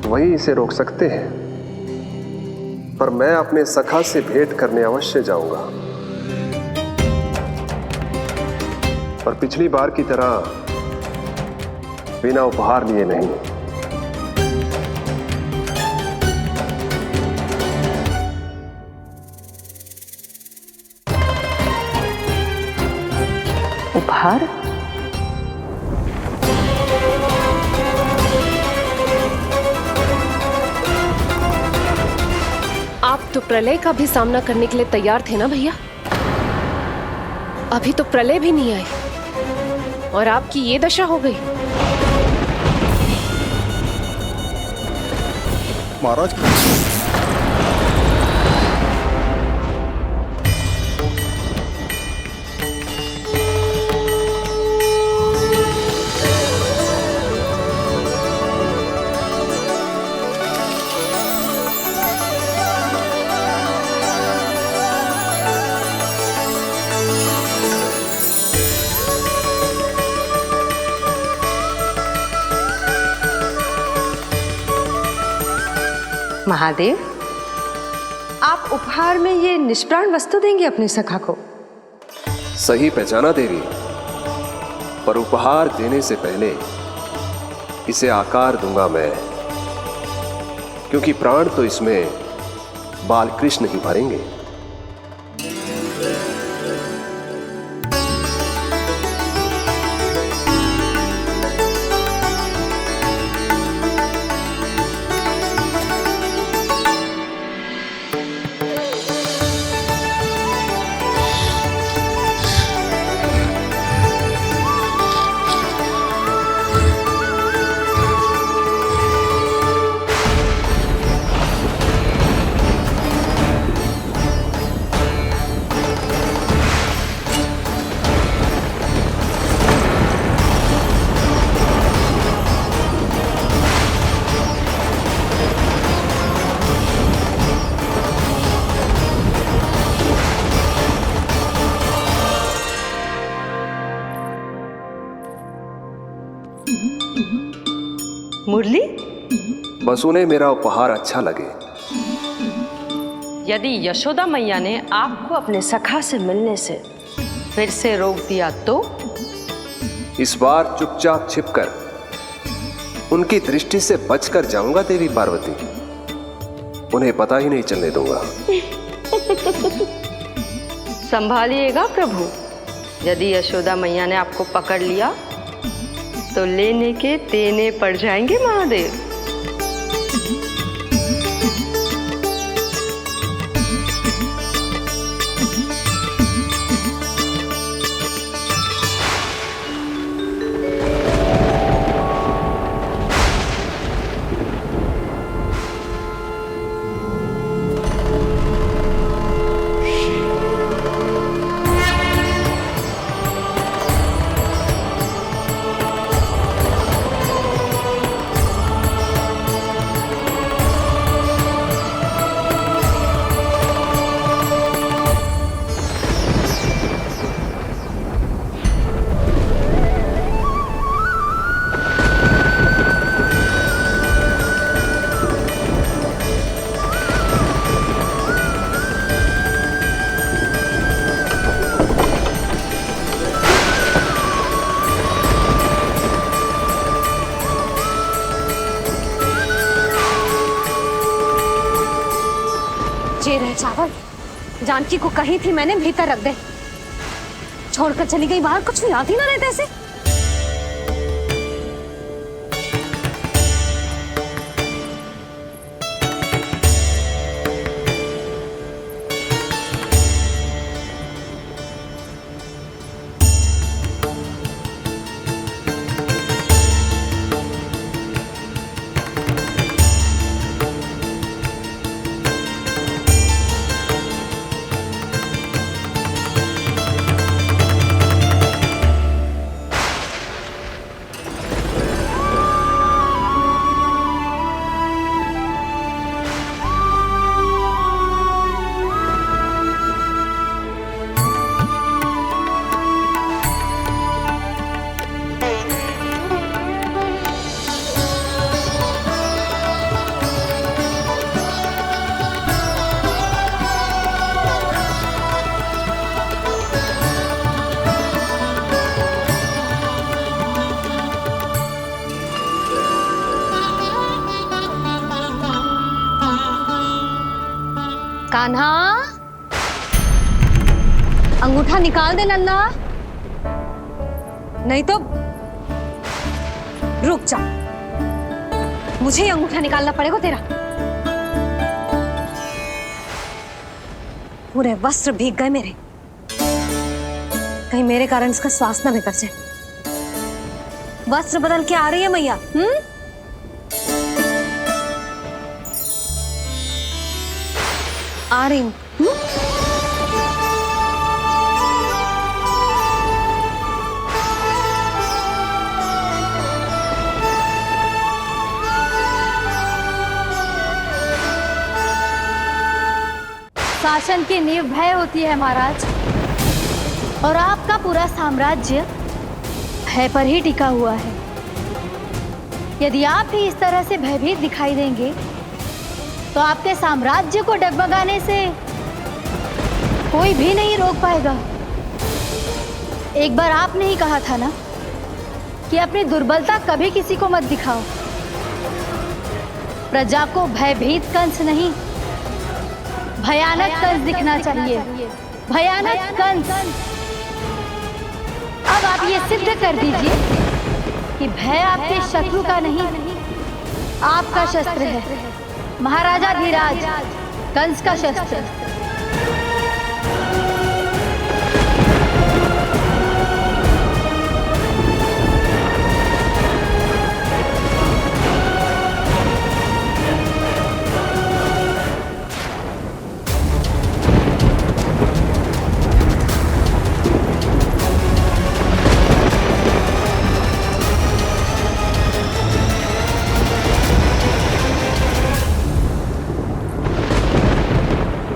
S13: वही इसे रोक सकते हैं। पर मैं अपने सखा से भेंट करने अवश्य जाऊंगा। पर पिछली बार की तरह बिना उपहार लिए नहीं।
S12: उपहार?
S16: आप तो प्रलय का भी सामना करने के लिए तैयार थे ना भैया? अभी तो प्रलय भी नहीं आई और आपकी ये दशा हो गई।
S4: महाराज,
S12: महादेव, आप उपहार में ये निष्प्राण वस्तु देंगे अपने सखा को?
S13: सही पहचाना देवी, पर उपहार देने से पहले इसे आकार दूंगा मैं, क्योंकि प्राण तो इसमें बाल कृष्ण ही भरेंगे।
S12: मुरली?
S13: बस उन्हें मेरा उपहार अच्छा लगे।
S12: यदि यशोदा मैया ने आपको अपने सखा से मिलने से फिर से रोक दिया तो?
S13: इस बार चुपचाप छिपकर उनकी दृष्टि से बचकर जाऊंगा देवी पार्वती, उन्हें पता ही नहीं चलने दूंगा।
S12: संभालिएगा प्रभु, यदि यशोदा मैया ने आपको पकड़ लिया तो लेने के देने पड़ जाएंगे महादेव।
S2: ये रहे चावल। जानकी को कही थी मैंने भीतर रख दे, छोड़कर चली गई बाहर, कुछ याद ही ना रहते ऐसे। कान्हा, अंगूठा निकाल दे लल्ला, नहीं तो रुक जा, मुझे ही अंगूठा निकालना पड़ेगा तेरा। पूरे वस्त्र भीग गए मेरे, कहीं मेरे कारण इसका श्वास ना बिगड़ जाए। वस्त्र बदल के आ रही है मैया। आ रही हूँ।
S20: शासन की नींव भय होती है महाराज, और आपका पूरा साम्राज्य भय पर ही टिका हुआ है। यदि आप भी इस तरह से भयभीत दिखाई देंगे तो आपके साम्राज्य को डगमगाने से कोई भी नहीं रोक पाएगा। एक बार आपने ही कहा था ना कि अपनी दुर्बलता कभी किसी को मत दिखाओ। प्रजा को भयभीत कंस नहीं, भयानक कंस दिखना चाहिए, भयानक कंस। अब आप ये सिद्ध कर दीजिए कि भय आपके शत्रु का नहीं, आपका शस्त्र है। महाराजा धीराज, कंस का शस्त्र।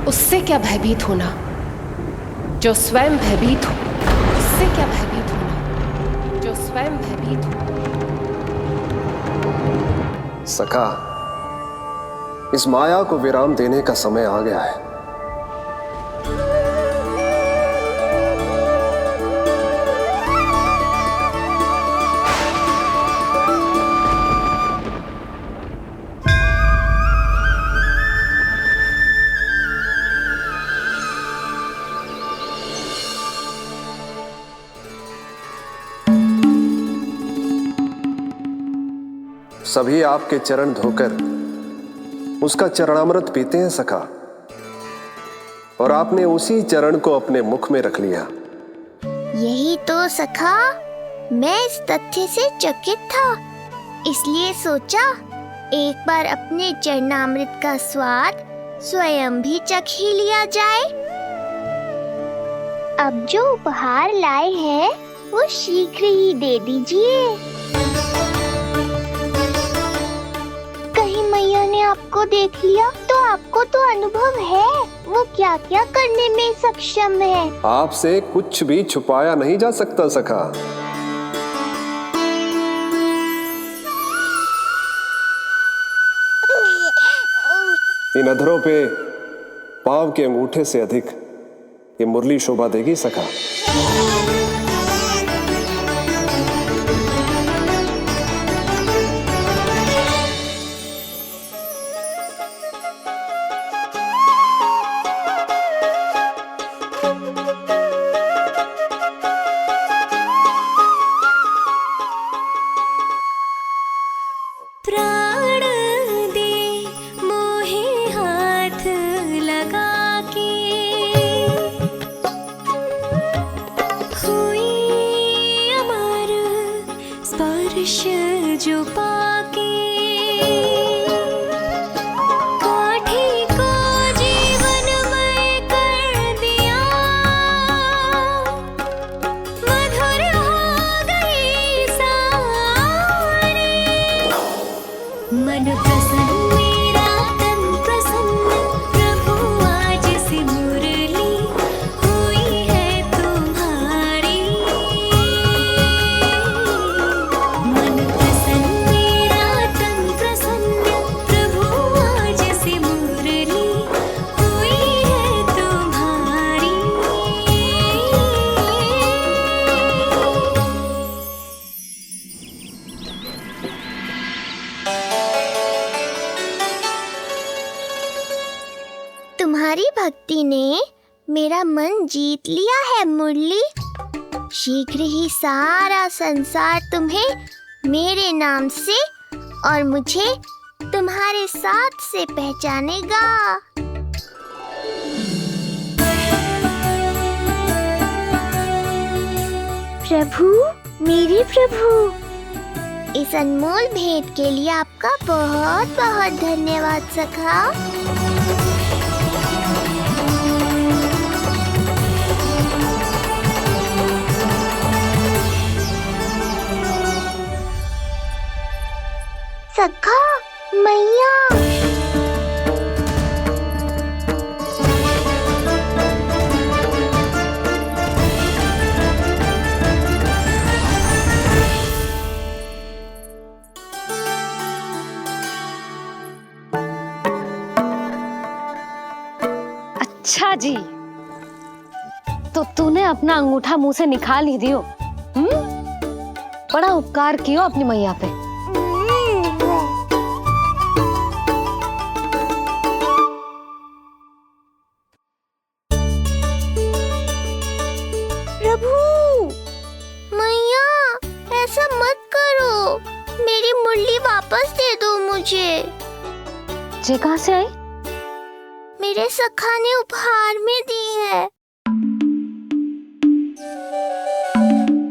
S16: उससे क्या भयभीत होना जो स्वयं भयभीत हो, उससे क्या भयभीत होना जो स्वयं भयभीत हो।
S13: सखा, इस माया को विराम देने का समय आ गया है। सभी आपके चरण धोकर उसका चरणामृत पीते हैं सखा, और आपने उसी चरण को अपने मुख में रख लिया।
S1: यही तो सखा, मैं इस तथ्य से चकित था, इसलिए सोचा एक बार अपने चरणामृत का स्वाद स्वयं भी चख ही लिया जाए। अब जो उपहार लाए हैं वो शीघ्र ही दे दीजिए। मैया ने आपको देख लिया तो आपको तो अनुभव है वो क्या क्या करने में सक्षम है।
S13: आपसे कुछ भी छुपाया नहीं जा सकता सखा। इन अधरों पे पांव के अंगूठे से अधिक ये मुरली शोभा देगी सखा।
S1: तुम्हारी भक्ति ने मेरा मन जीत लिया है मुरली। शीघ्र ही सारा संसार तुम्हें मेरे नाम से और मुझे तुम्हारे साथ से पहचानेगा। प्रभु, मेरे प्रभु, इस अनमोल भेंट के लिए आपका बहुत बहुत धन्यवाद सखा। सखा, मैया।
S2: अच्छा जी, तो तूने अपना अंगूठा मुंह से निकाल ही दियो। बड़ा उपकार कियो अपनी मैया पे।
S1: प्रभु, मैया, ऐसा मत करो। मेरी मुरली वापस दे दो मुझे।
S2: ये कहाँ से आई?
S1: मेरे सखा ने उपहार में दी है।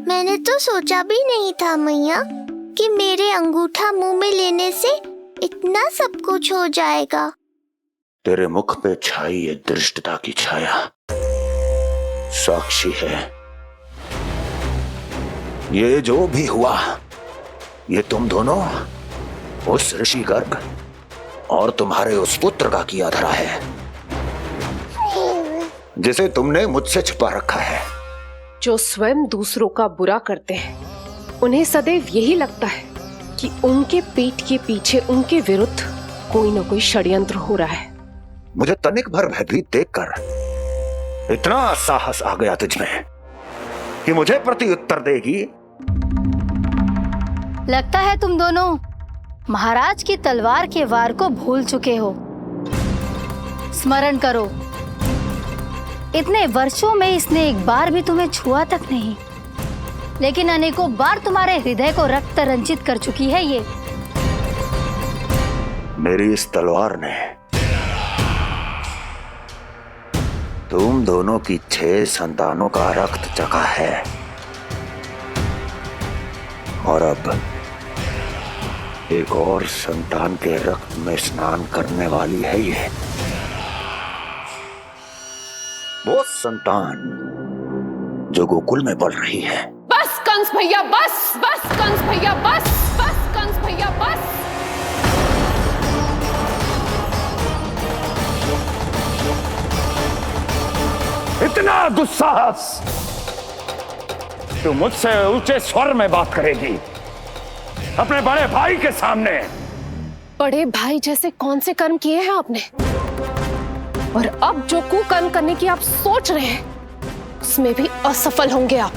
S1: मैंने तो सोचा भी नहीं था मैया कि मेरे अंगूठा मुंह में लेने से इतना सब कुछ हो जाएगा।
S5: तेरे मुख पे छाई ये दृष्टता की छाया साक्षी है। ये जो भी हुआ, ये तुम दोनों, उस ऋषि गर्ग और तुम्हारे उस पुत्र का किया धरा है, जिसे तुमने मुझसे छुपा रखा है।
S16: जो स्वयं दूसरों का बुरा करते हैं, उन्हें सदैव यही लगता है कि उनके पीठ के पीछे उनके विरुद्ध कोई न कोई षड्यंत्र हो रहा है।
S5: मुझे तनिक भर भयभीत देखकर इतना साहस आ गया तुझमें कि मुझे प्रति उत्तर देगी।
S20: लगता है तुम दोनों महाराज की तलवार के वार को भूल चुके हो। स्मरण करो, इतने वर्षों में इसने एक बार भी तुम्हें छुआ तक नहीं, लेकिन अनेकों बार तुम्हारे हृदय को रक्त रंजित कर चुकी है ये।
S5: मेरी इस तलवार ने तुम दोनों की 6 संतानों का रक्त चखा है, और अब एक और संतान के रक्त में स्नान करने वाली है ये। वो संतान जो गोकुल में पल रही है।
S16: बस कंस भैया, बस बस कंस भैया, बस बस कंस भैया, बस।
S5: इतना दुस्साहस! तू मुझसे ऊंचे स्वर में बात करेगी अपने बड़े भाई के सामने?
S16: बड़े भाई जैसे कौन से कर्म किए हैं आपने? और अब जो कुकर्म करने की आप सोच रहे हैं, उसमें भी असफल होंगे आप।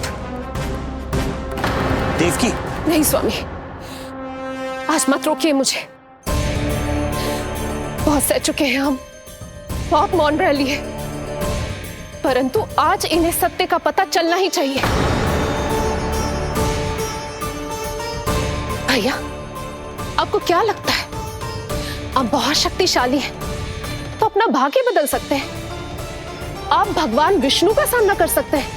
S15: देवकी,
S16: नहीं स्वामी, आज मत रोकिए मुझे। बहुत सह चुके हैं हम, बहुत मौन रह लिए, परंतु आज इन्हें सत्य का पता चलना ही चाहिए। भैया, आपको क्या लगता है आप बहुत शक्तिशाली हैं, तो अपना भाग्य बदल सकते हैं? आप भगवान विष्णु का सामना कर सकते हैं।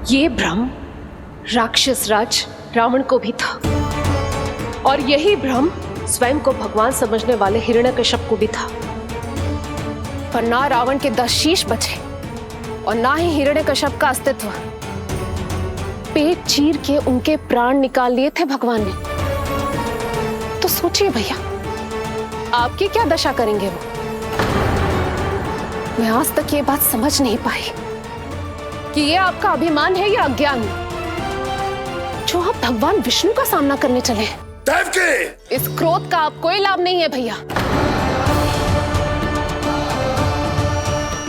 S16: ये भ्रम राक्षस राज रावण को भी था, और यही भ्रम स्वयं को भगवान समझने वाले हिरण्यकश्यप को भी था। पर ना रावण के 10 शीश बचे और ना ही हिरण्यकश्यप का अस्तित्व। पेट चीर के उनके प्राण निकाल लिए थे भगवान ने। तो सोचिए भैया, आपकी क्या दशा करेंगे वो? मैं आज तक ये बात समझ नहीं पाई कि ये आपका अभिमान है या अज्ञान, जो आप भगवान विष्णु का सामना करने चले हैं। देवकी! इस क्रोध का आप कोई लाभ नहीं है भैया।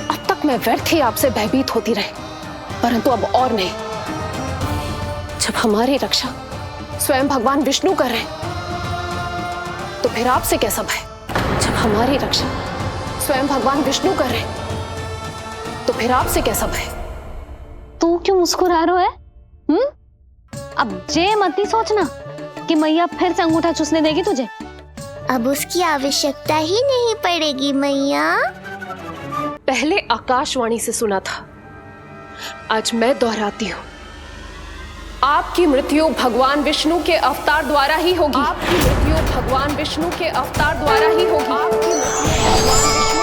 S16: अब तक मैं व्यर्थ ही आपसे भयभीत होती रही, परंतु अब और नहीं। जब हमारी रक्षा स्वयं भगवान विष्णु कर रहे हैं, तो फिर आपसे कैसा भय, जब हमारी रक्षा स्वयं भगवान विष्णु कर रहे, तो फिर आपसे कैसा भय?
S2: तू क्यों मुस्कुरा रहा है? अब जे मत ही सोचना कि मैया फिर से अंगूठा चूसने देगी तुझे।
S1: अब उसकी आवश्यकता ही नहीं पड़ेगी मैया।
S16: पहले आकाशवाणी से सुना था, आज मैं दोहराती हूँ, आपकी मृत्यु भगवान विष्णु के अवतार द्वारा ही होगी। आपकी मृत्यु भगवान विष्णु के अवतार द्वारा ही होगी। आपकी मृत्यु भगवान विष्णु के अवतार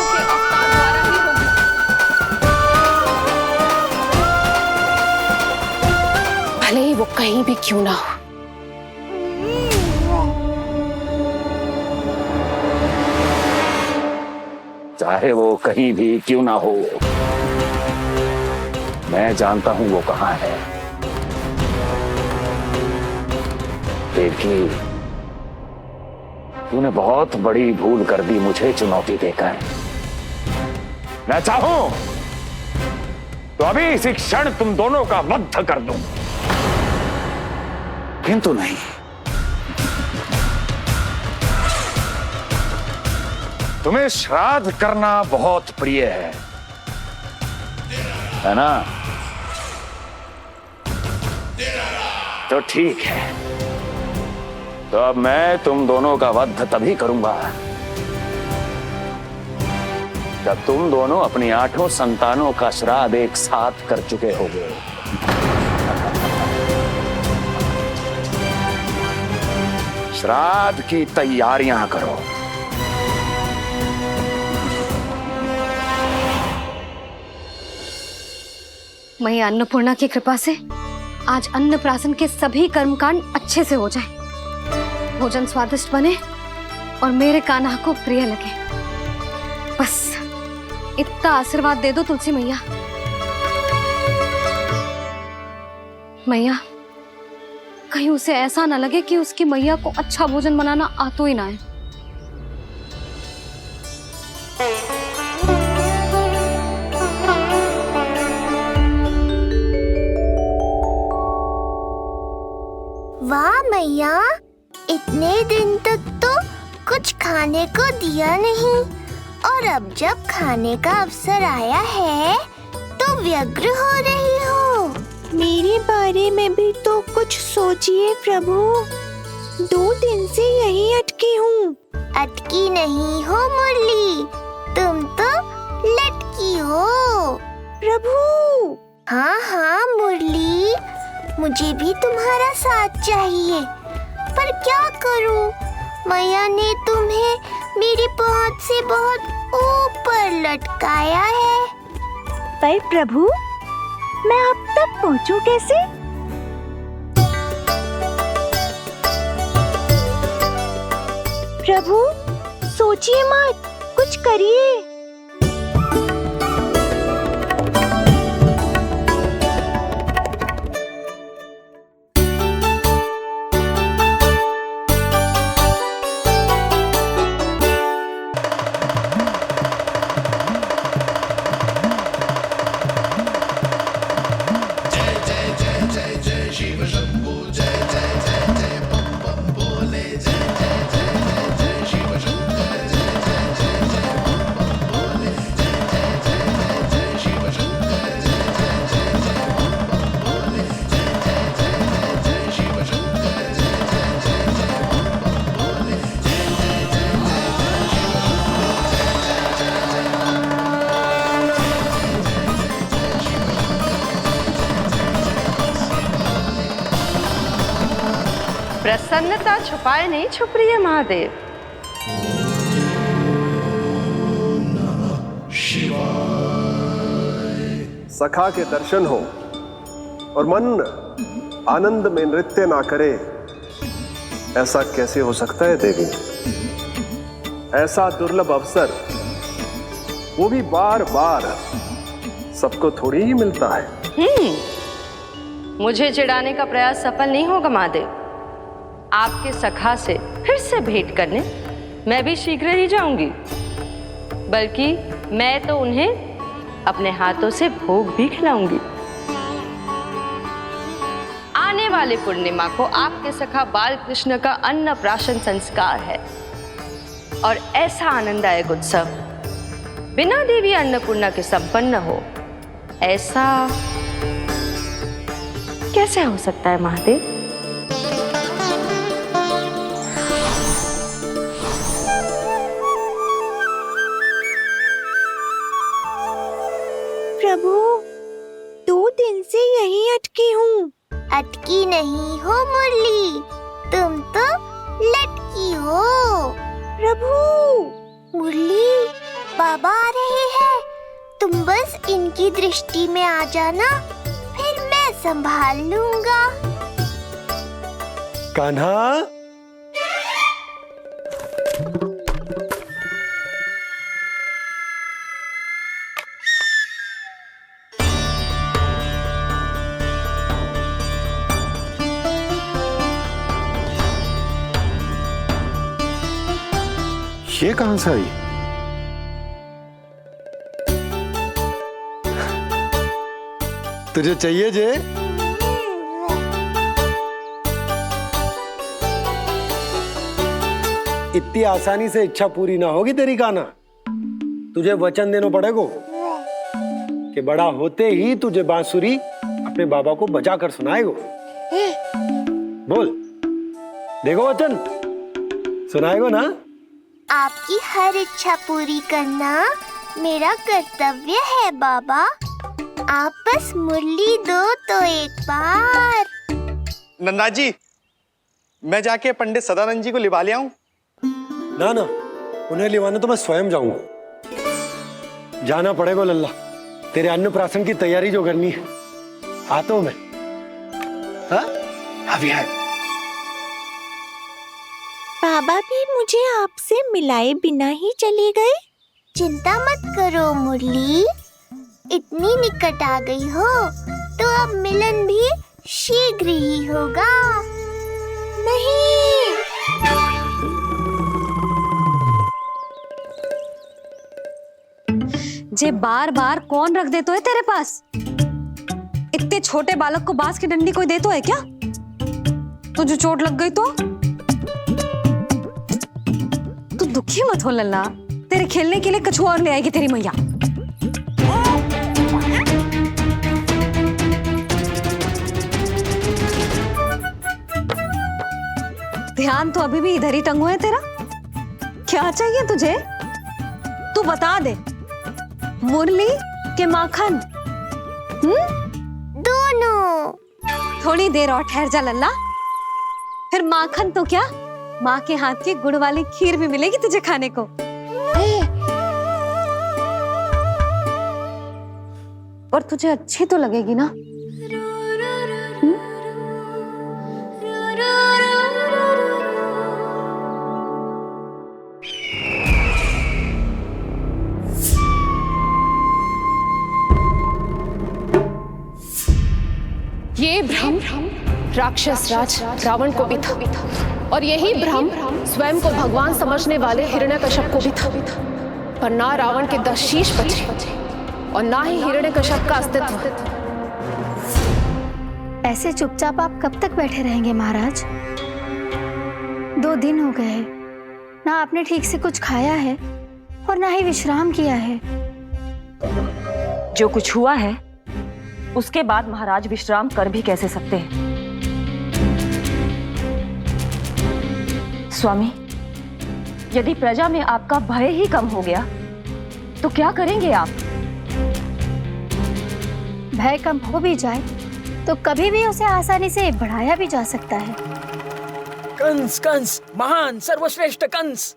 S16: द्वारा ही होगी। भले ही वो कहीं भी क्यों ना हो।
S5: चाहे वो कहीं भी क्यों ना हो, मैं जानता हूं वो कहां है। देवकी, तूने बहुत बड़ी भूल कर दी मुझे चुनौती देकर। मैं चाहूं तो अभी इसी क्षण तुम दोनों का वध कर दूं, किंतु नहीं। तुम्हें श्राद्ध करना बहुत प्रिय है ना? तो ठीक है, तो अब मैं तुम दोनों का वध तभी करूंगा जब तुम दोनों अपनी 8 संतानों का श्राद्ध एक साथ कर चुके होगे। श्राद्ध की तैयारियां करो।
S2: मैया अन्नपूर्णा की कृपा से आज अन्नप्राशन के सभी कर्मकांड अच्छे से हो जाए, भोजन स्वादिष्ट बने और मेरे कान्हा को प्रिय लगे। बस इतना आशीर्वाद दे दो तुलसी मैया। मैया, कहीं उसे ऐसा ना लगे कि उसकी मैया को अच्छा भोजन बनाना आता ही ना है।
S1: वाह मैया, इतने दिन तक तो कुछ खाने को दिया नहीं, और अब जब खाने का अवसर आया है तो व्यग्र हो रही हो।
S11: मेरे बारे में भी तो कुछ सोचिए प्रभु, 2 दिन से यहीं अटकी हूँ।
S1: अटकी नहीं हो मुरली, तुम तो लटकी हो
S11: प्रभु।
S1: हाँ हाँ मुरली, मुझे भी तुम्हारा साथ चाहिए, पर क्या करूं? मैया ने तुम्हें मेरी पहुंच से बहुत ऊपर लटकाया है।
S11: पर प्रभु, मैं अब तक पहुंचूं कैसे? प्रभु, सोचिए मत, कुछ करिए।
S17: प्रसन्नता छुपाए नहीं छुप रही है महादेव।
S13: सखा के दर्शन हो और मन आनंद में नृत्य ना करे, ऐसा कैसे हो सकता है देवी? ऐसा दुर्लभ अवसर वो भी बार बार सबको थोड़ी ही मिलता है।
S17: मुझे चिढ़ाने का प्रयास सफल नहीं होगा महादेव। आपके सखा से फिर से भेंट करने मैं भी शीघ्र ही जाऊंगी, बल्कि मैं तो उन्हें अपने हाथों से भोग भी खिलाऊंगी। आने वाले पूर्णिमा को आपके सखा बाल कृष्ण का अन्नप्राशन संस्कार है।
S12: और ऐसा आनंददायक उत्सव बिना देवी अन्नपूर्णा के संपन्न हो, ऐसा कैसे हो सकता है महादेव?
S1: प्रभु, 2 दिन से यहीं अटकी हूँ। अटकी नहीं हो मुरली, तुम तो लटकी हो। प्रभु, मुरली, बाबा आ रहे हैं। तुम बस इनकी दृष्टि में आ जाना, फिर मैं संभाल लूंगा।
S3: कान्हा,
S10: ये कहां से आई?
S3: तुझे चाहिए जे? इतनी आसानी से इच्छा पूरी ना होगी तेरी कान्हा। तुझे वचन देना पड़ेगा कि बड़ा होते ही तुझे बांसुरी अपने बाबा को बजा कर सुनाएगो। बोल, देखो वचन सुनाएगो ना?
S1: आपकी हर इच्छा पूरी करना मेरा कर्तव्य है बाबा। आप बस मुरली दो तो एक बार।
S8: नंदा जी, मैं जाके पंडित सदानंद जी को लिवा ले आऊं?
S3: ना ना, उन्हें लिवाने तो मैं स्वयं जाऊंगा। जाना पड़ेगा लल्ला, तेरे अन्नप्राशन की तैयारी जो करनी है। आता हूं मैं। हाँ? अभी है।
S1: बाबा भी मुझे आपसे मिलाए बिना ही चले गए। चिंता मत करो मुरली, इतनी निकट आ गई हो तो अब मिलन भी शीघ्र ही होगा। नहीं,
S2: जे बार बार कौन रख दे तो है तेरे पास? इतने छोटे बालक को बांस की डंडी कोई दे तो है क्या? तुझे चोट लग गई तो? तू दुखी मत हो लल्ला, तेरे खेलने के लिए कछुआ और ले आएगी तेरी मैया। ध्यान तो अभी भी इधर ही टंगू है तेरा। क्या चाहिए तुझे? तू बता दे। मुरली के माखन?
S1: दोनों।
S2: थोड़ी देर और ठहर जा लल्ला, फिर माखन तो क्या, माँ के हाथ की गुड़ वाली खीर भी मिलेगी तुझे खाने को। और तुझे अच्छी तो लगेगी ना?
S16: ये भ्रम राक्षस राज रावण को भी था, और यही भ्रम स्वयं को भगवान समझने वाले हिरण्यकश्यप को भी था। पर ना रावण के 10 शीश बचे और ना ही हिरण्यकश्यप का अस्तित्व।
S20: ऐसे चुपचाप आप कब तक बैठे रहेंगे महाराज? 2 दिन हो गए, ना आपने ठीक से कुछ खाया है और ना ही विश्राम किया है।
S6: जो कुछ हुआ है उसके बाद महाराज विश्राम कर भी कैसे सकते हैं? स्वामी, यदि प्रजा में आपका भय ही कम हो गया तो क्या करेंगे आप?
S20: भय कम हो भी जाए तो कभी भी उसे आसानी से बढ़ाया भी जा सकता है।
S7: कंस कंस, महान सर्वश्रेष्ठ कंस।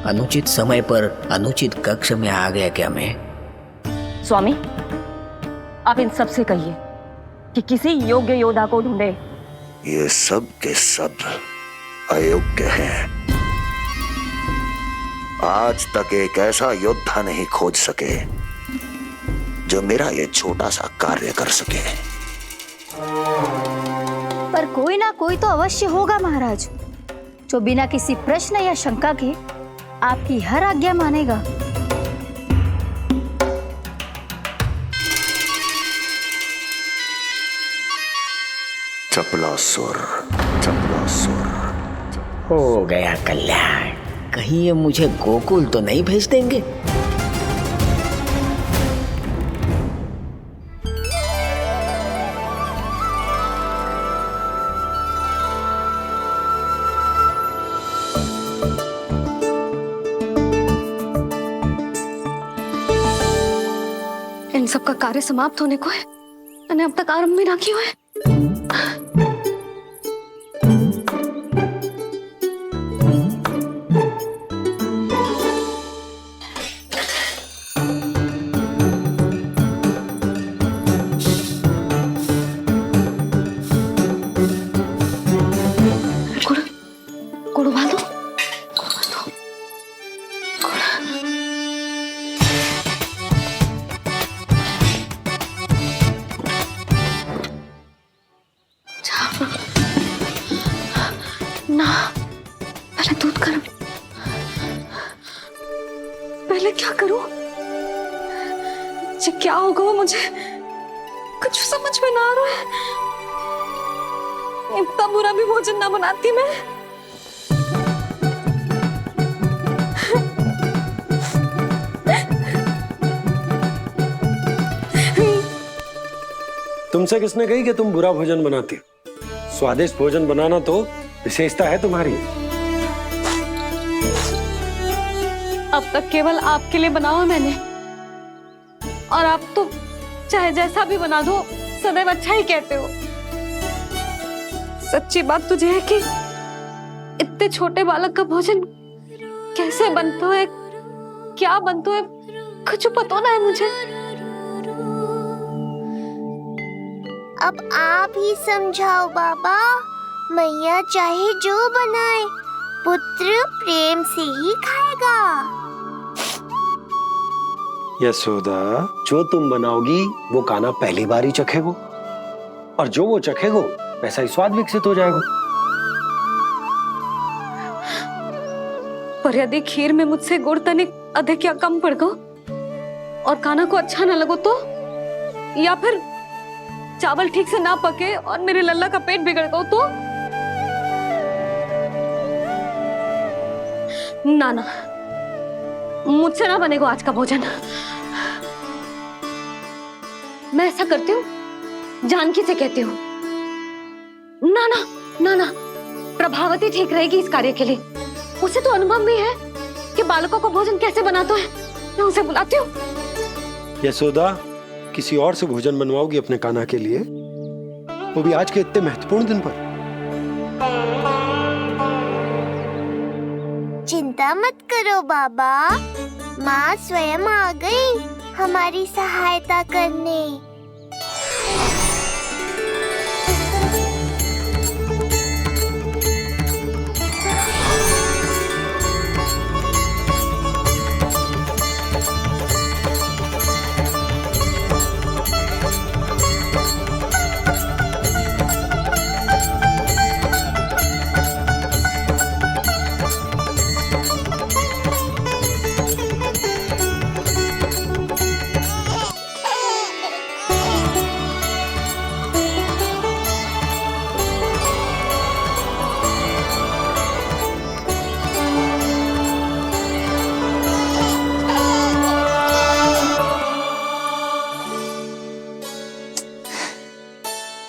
S21: अनुचित समय पर अनुचित कक्ष में आ गया क्या मैं?
S6: स्वामी, आप इन सब से कहिए कि किसी योग्य योद्धा को ढूंढे।
S5: ये सब के सब अयोग्य हैं। आज तक एक ऐसा योद्धा नहीं खोज सके जो मेरा ये छोटा सा कार्य कर सके।
S20: पर कोई ना कोई तो अवश्य होगा महाराज, जो बिना किसी प्रश्न या शंका के आपकी हर आज्ञा मानेगा।
S5: चपलासुर, चपलासुर।
S21: हो गया कल्याण। कहीं ये मुझे गोकुल तो नहीं भेज देंगे?
S2: इन सब का कार्य समाप्त होने को है, मैंने अब तक आरंभ भी ना किया है। गुड़ उबाल दो। ना, पहले दूध गर्म। पहले क्या करूं? ये क्या होगा वो मुझे कुछ समझ में ना आ रहा है। इतना बुरा भी भोजन ना बनाती मैं।
S3: तुमसे किसने कही कि तुम बुरा भोजन बनाती हो? स्वादिष्ट भोजन बनाना तो विशेषता है तुम्हारी।
S2: अब तक केवल आपके लिए बनाओ मैंने, और आप तो चाहे जैसा भी बना दो सदैव अच्छा ही कहते हो। सच्ची बात तुझे है कि इतने छोटे बालक का भोजन कैसे बनता है, क्या बनता है, कुछ पता ना है मुझे।
S1: अब आप ही समझाओ बाबा। मैया चाहे जो बनाए, पुत्र प्रेम से ही खाएगा।
S3: यशोदा, जो तुम बनाओगी वो कान्हा पहली बार ही चखेगो, और जो वो चखेगो वैसा ही स्वाद विकसित हो जाएगा।
S2: पर यदि खीर में मुझसे गुड़ तनिक अधिक या कम पड़ गो और कान्हा को अच्छा न लगो तो, या फिर चावल ठीक से ना पके और मेरे लल्ला का पेट बिगड़ गो तो? ना ना, मुझसे ना बनेगा आज का भोजन। मैं ऐसा करती हूँ, जानकी से कहती हूँ। ना ना ना ना, प्रभावती ठीक रहेगी इस कार्य के लिए। उसे तो अनुभव भी है कि बालकों को भोजन कैसे बनाता है। मैं उसे बुलाती हूँ।
S3: यशोदा, किसी और से भोजन बनवाओगी अपने कान्हा के लिए, वो भी आज के इतने महत्वपूर्ण दिन पर?
S1: चिंता मत करो बाबा, माँ स्वयं आ गई हमारी सहायता करने।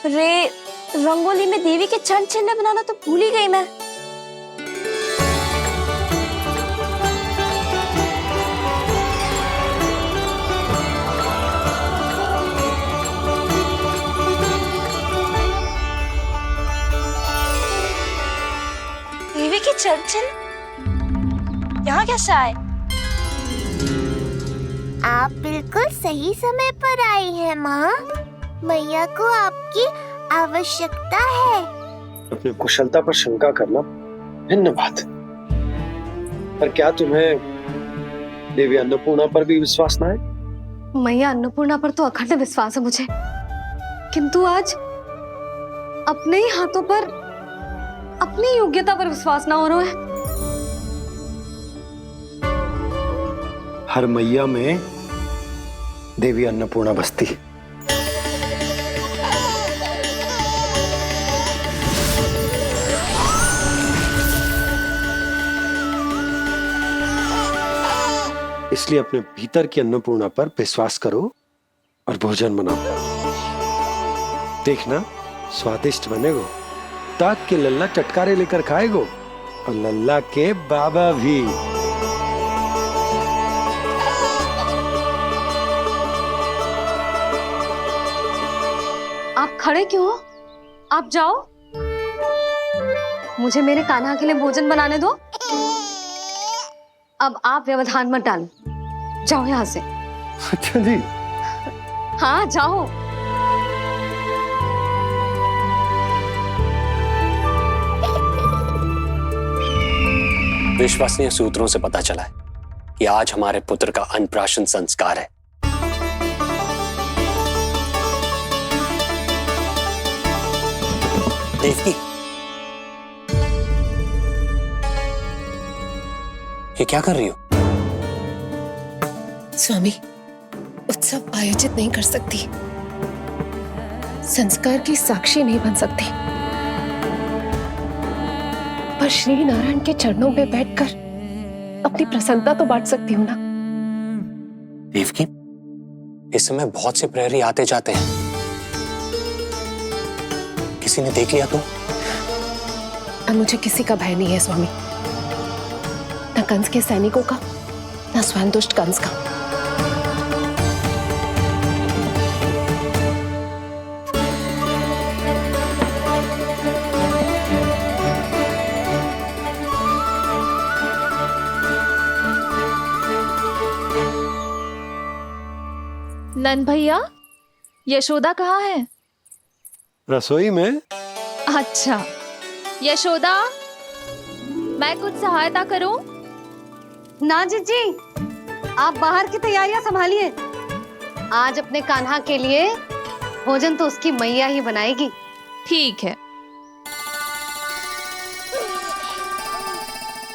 S6: रे, रंगोली में देवी के चरण चिन्ह बनाना तो भूल ही गई मैं। देवी के चरण चिन्ह यहाँ कैसे आए?
S1: आप बिल्कुल सही समय पर आई हैं माँ। मैया को आपकी आवश्यकता है।
S3: अपनी कुशलता पर शंका करना भिन्न बात, पर क्या तुम्हें देवी अन्नपूर्णा पर भी विश्वास ना है?
S2: मैया अन्नपूर्णा पर तो अखंड विश्वास है मुझे, किंतु आज अपने ही हाथों पर अपनी योग्यता पर विश्वास ना हो रहा है।
S3: हर मैया में देवी अन्नपूर्णा बसती है। इसलिए अपने भीतर की अन्नपूर्णा पर विश्वास करो और भोजन बनाओ। देखना स्वादिष्ट बनेगो, ताक के लल्ला चटकारे लेकर खाएगो और लल्ला के बाबा भी।
S2: आप खड़े क्यों हो? आप जाओ, मुझे मेरे कान्हा के लिए भोजन बनाने दो। अब आप व्यवधान मत डालो, जाओ यहाँ से।
S3: अच्छा जी।
S2: हाँ जाओ।
S15: विश्वसनीय सूत्रों से पता चला है कि आज हमारे पुत्र का अन्नप्राशन संस्कार है। देवकी, ये क्या कर रही हो?
S16: स्वामी, उत्सव आयोजित नहीं कर सकती, संस्कार की साक्षी नहीं बन सकती, पर श्री नारायण के चरणों में बैठकर अपनी प्रसन्नता तो बांट सकती हूँ ना।
S15: देवकी, इस समय बहुत से प्रहरी आते जाते हैं, किसी ने देख लिया तो?
S16: अब मुझे किसी का भय नहीं है स्वामी, न कंस के सैनिकों का, न स्वयं दुष्ट कंस का।
S14: नंद भैया, यशोदा कहाँ है?
S3: रसोई में।
S14: अच्छा, यशोदा, मैं कुछ सहायता करूं?
S2: ना जीजी, आप बाहर की तैयारियां संभालिए। आज अपने कान्हा के लिए भोजन तो उसकी मैया ही बनाएगी।
S14: ठीक है।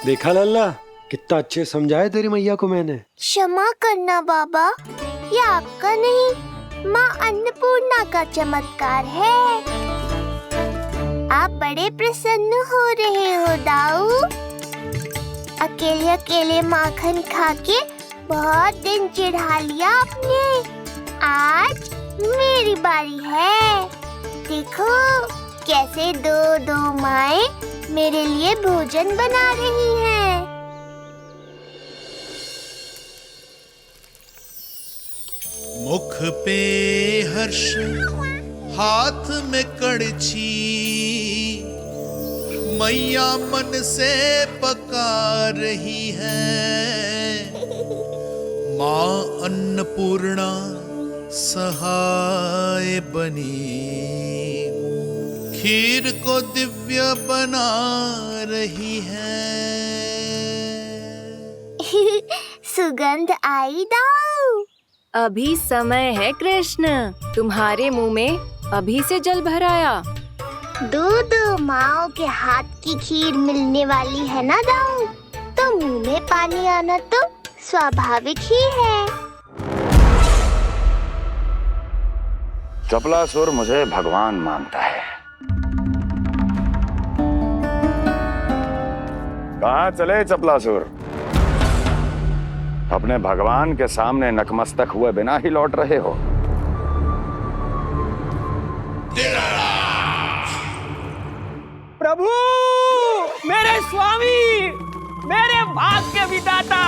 S3: देखा लल्ला, कितना अच्छे समझाए तेरी मैया को मैंने।
S1: क्षमा करना बाबा, ये आपका नहीं, माँ अन्नपूर्णा का चमत्कार है। आप बड़े प्रसन्न हो रहे हो दाऊ। अकेले अकेले माखन खा के बहुत दिन चिढ़ा लिया आपने। आज मेरी बारी है। देखो कैसे दो दो माएं मेरे लिए भोजन बना रही हैं।
S9: मुख पे हर्ष, हाथ में कड़छी, मैया मन से पका रही है। माँ अन्नपूर्णा सहाय बनी, खीर को दिव्य बना रही है।
S1: सुगंध आई दाऊ।
S22: अभी समय है कृष्ण, तुम्हारे मुंह में अभी से जल भर आया।
S1: दो माओ के हाथ की खीर मिलने वाली है ना दाऊ, तो मुंह में पानी आना तो स्वाभाविक ही है।
S5: चपलासुर मुझे भगवान मानता है। कहाँ चले चपलासुर? अपने भगवान के सामने नतमस्तक हुए बिना ही लौट रहे हो।
S7: प्रभु, मेरे स्वामी, मेरे भाग्य विधाता।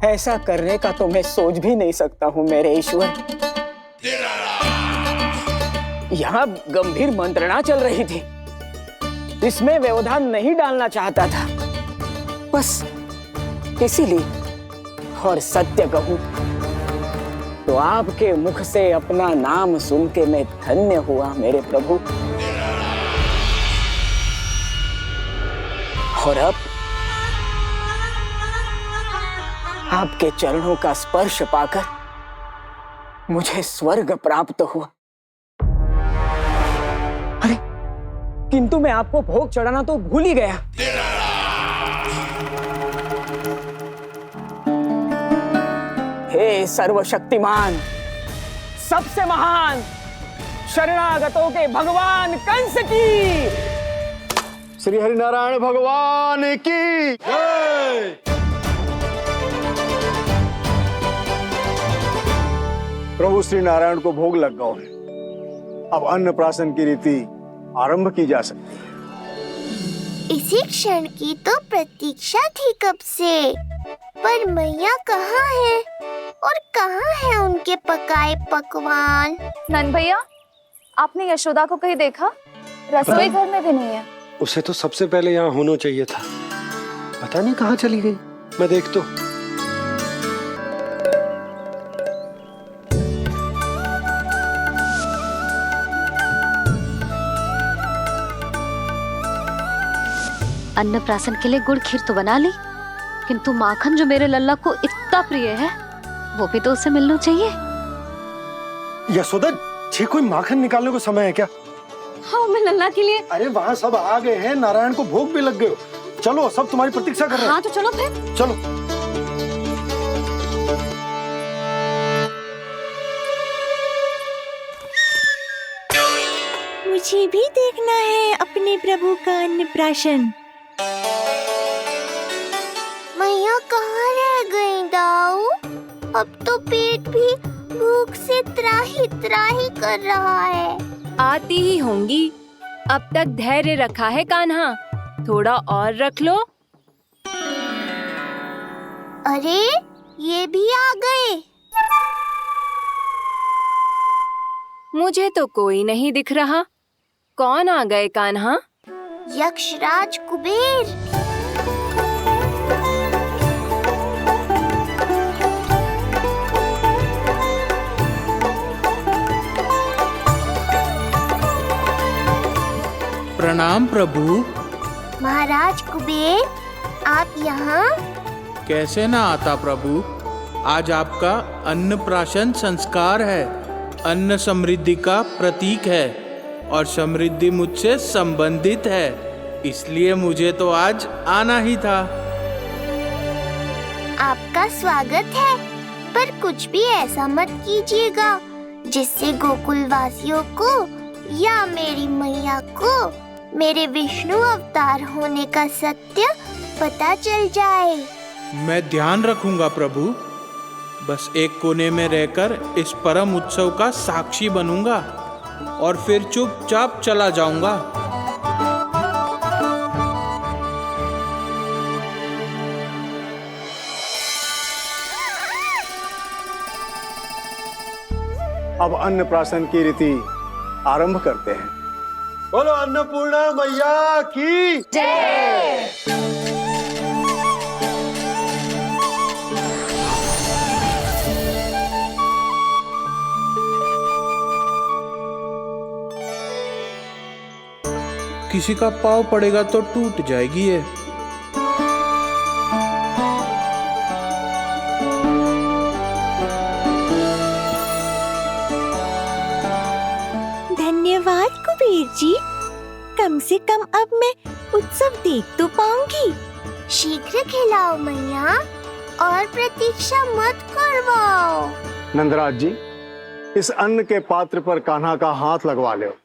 S7: ऐसा करने का तो मैं सोच भी नहीं सकता हूँ मेरे ईश्वर। यहाँ गंभीर मंत्रणा चल रही थी, इसमें व्यवधान नहीं डालना चाहता था, बस इसीलिए। और सत्य कहूं तो आपके मुख से अपना नाम सुन के मैं धन्य हुआ मेरे प्रभु। और अब आपके चरणों का स्पर्श पाकर मुझे स्वर्ग प्राप्त हुआ। अरे किंतु मैं आपको भोग चढ़ाना तो भूल ही गया। हे सर्वशक्तिमान, सबसे महान शरणागतों के भगवान कंस की।
S10: श्री हरिनारायण भगवान की जय। प्रभु श्री नारायण को भोग लग गया है, अब अन्नप्राशन की रीति आरंभ की जा सकती है।
S1: इसी क्षण की तो प्रतीक्षा थी कब से, पर मैया कहाँ है और कहाँ है उनके पकाए पकवान?
S2: नंद भैया, आपने यशोदा को कहीं देखा? रसोई घर में भी नहीं है।
S3: उसे तो सबसे पहले यहाँ होना चाहिए था, पता नहीं कहाँ चली गई। मैं देख तो।
S2: अन्नप्राशन के लिए गुड़ खीर तो बना ली, किंतु माखन जो मेरे लल्ला को इतना प्रिय है वो भी तो उसे मिलना चाहिए।
S3: यशोदा जी, कोई माखन निकालने को समय है क्या?
S2: हाँ, मैं लल्ला के लिए।
S3: अरे वहाँ सब आ गए हैं, नारायण को भोग भी लग गए हो। चलो, सब तुम्हारी प्रतीक्षा कर रहे हैं।
S2: हाँ तो चलो फिर।
S3: चलो।
S1: मुझे भी देखना है अपने प्रभु का अन्नप्राशन। मैया कहाँ रह गई दाऊ? अब तो पेट भी भूख से त्राही त्राही कर रहा है।
S22: आती ही होंगी। अब तक धैर्य रखा है कान्हा, थोड़ा और रख लो।
S1: अरे ये भी आ गए।
S22: मुझे तो कोई नहीं दिख रहा। कौन आ गए कान्हा?
S1: यक्षराज कुबेर।
S9: प्रणाम प्रभु।
S1: महाराज कुबेर, आप यहाँ?
S9: कैसे ना आता प्रभु, आज आपका अन्नप्राशन संस्कार है। अन्न समृद्धि का प्रतीक है और समृद्धि मुझसे संबंधित है, इसलिए मुझे तो आज आना ही था।
S1: आपका स्वागत है, पर कुछ भी ऐसा मत कीजिएगा जिससे गोकुल वासियों को या मेरी मैया को मेरे विष्णु अवतार होने का सत्य पता चल जाए।
S9: मैं ध्यान रखूंगा प्रभु। बस एक कोने में रहकर इस परम उत्सव का साक्षी बनूंगा और फिर चुपचाप चला जाऊंगा।
S10: अब अन्नप्राशन की रीति आरंभ करते हैं।
S3: बोलो अन्नपूर्णा मैया की
S2: जय।
S9: किसी का पाँव पड़ेगा तो टूट जाएगी ये।
S1: धन्यवाद कुबेर जी, कम से कम अब मैं उत्सव देख तो पाऊंगी। शीघ्र खिलाओ मैया और प्रतीक्षा मत करवाओ।
S10: नंदराज जी, इस अन्न के पात्र पर कान्हा का हाथ लगवा लो।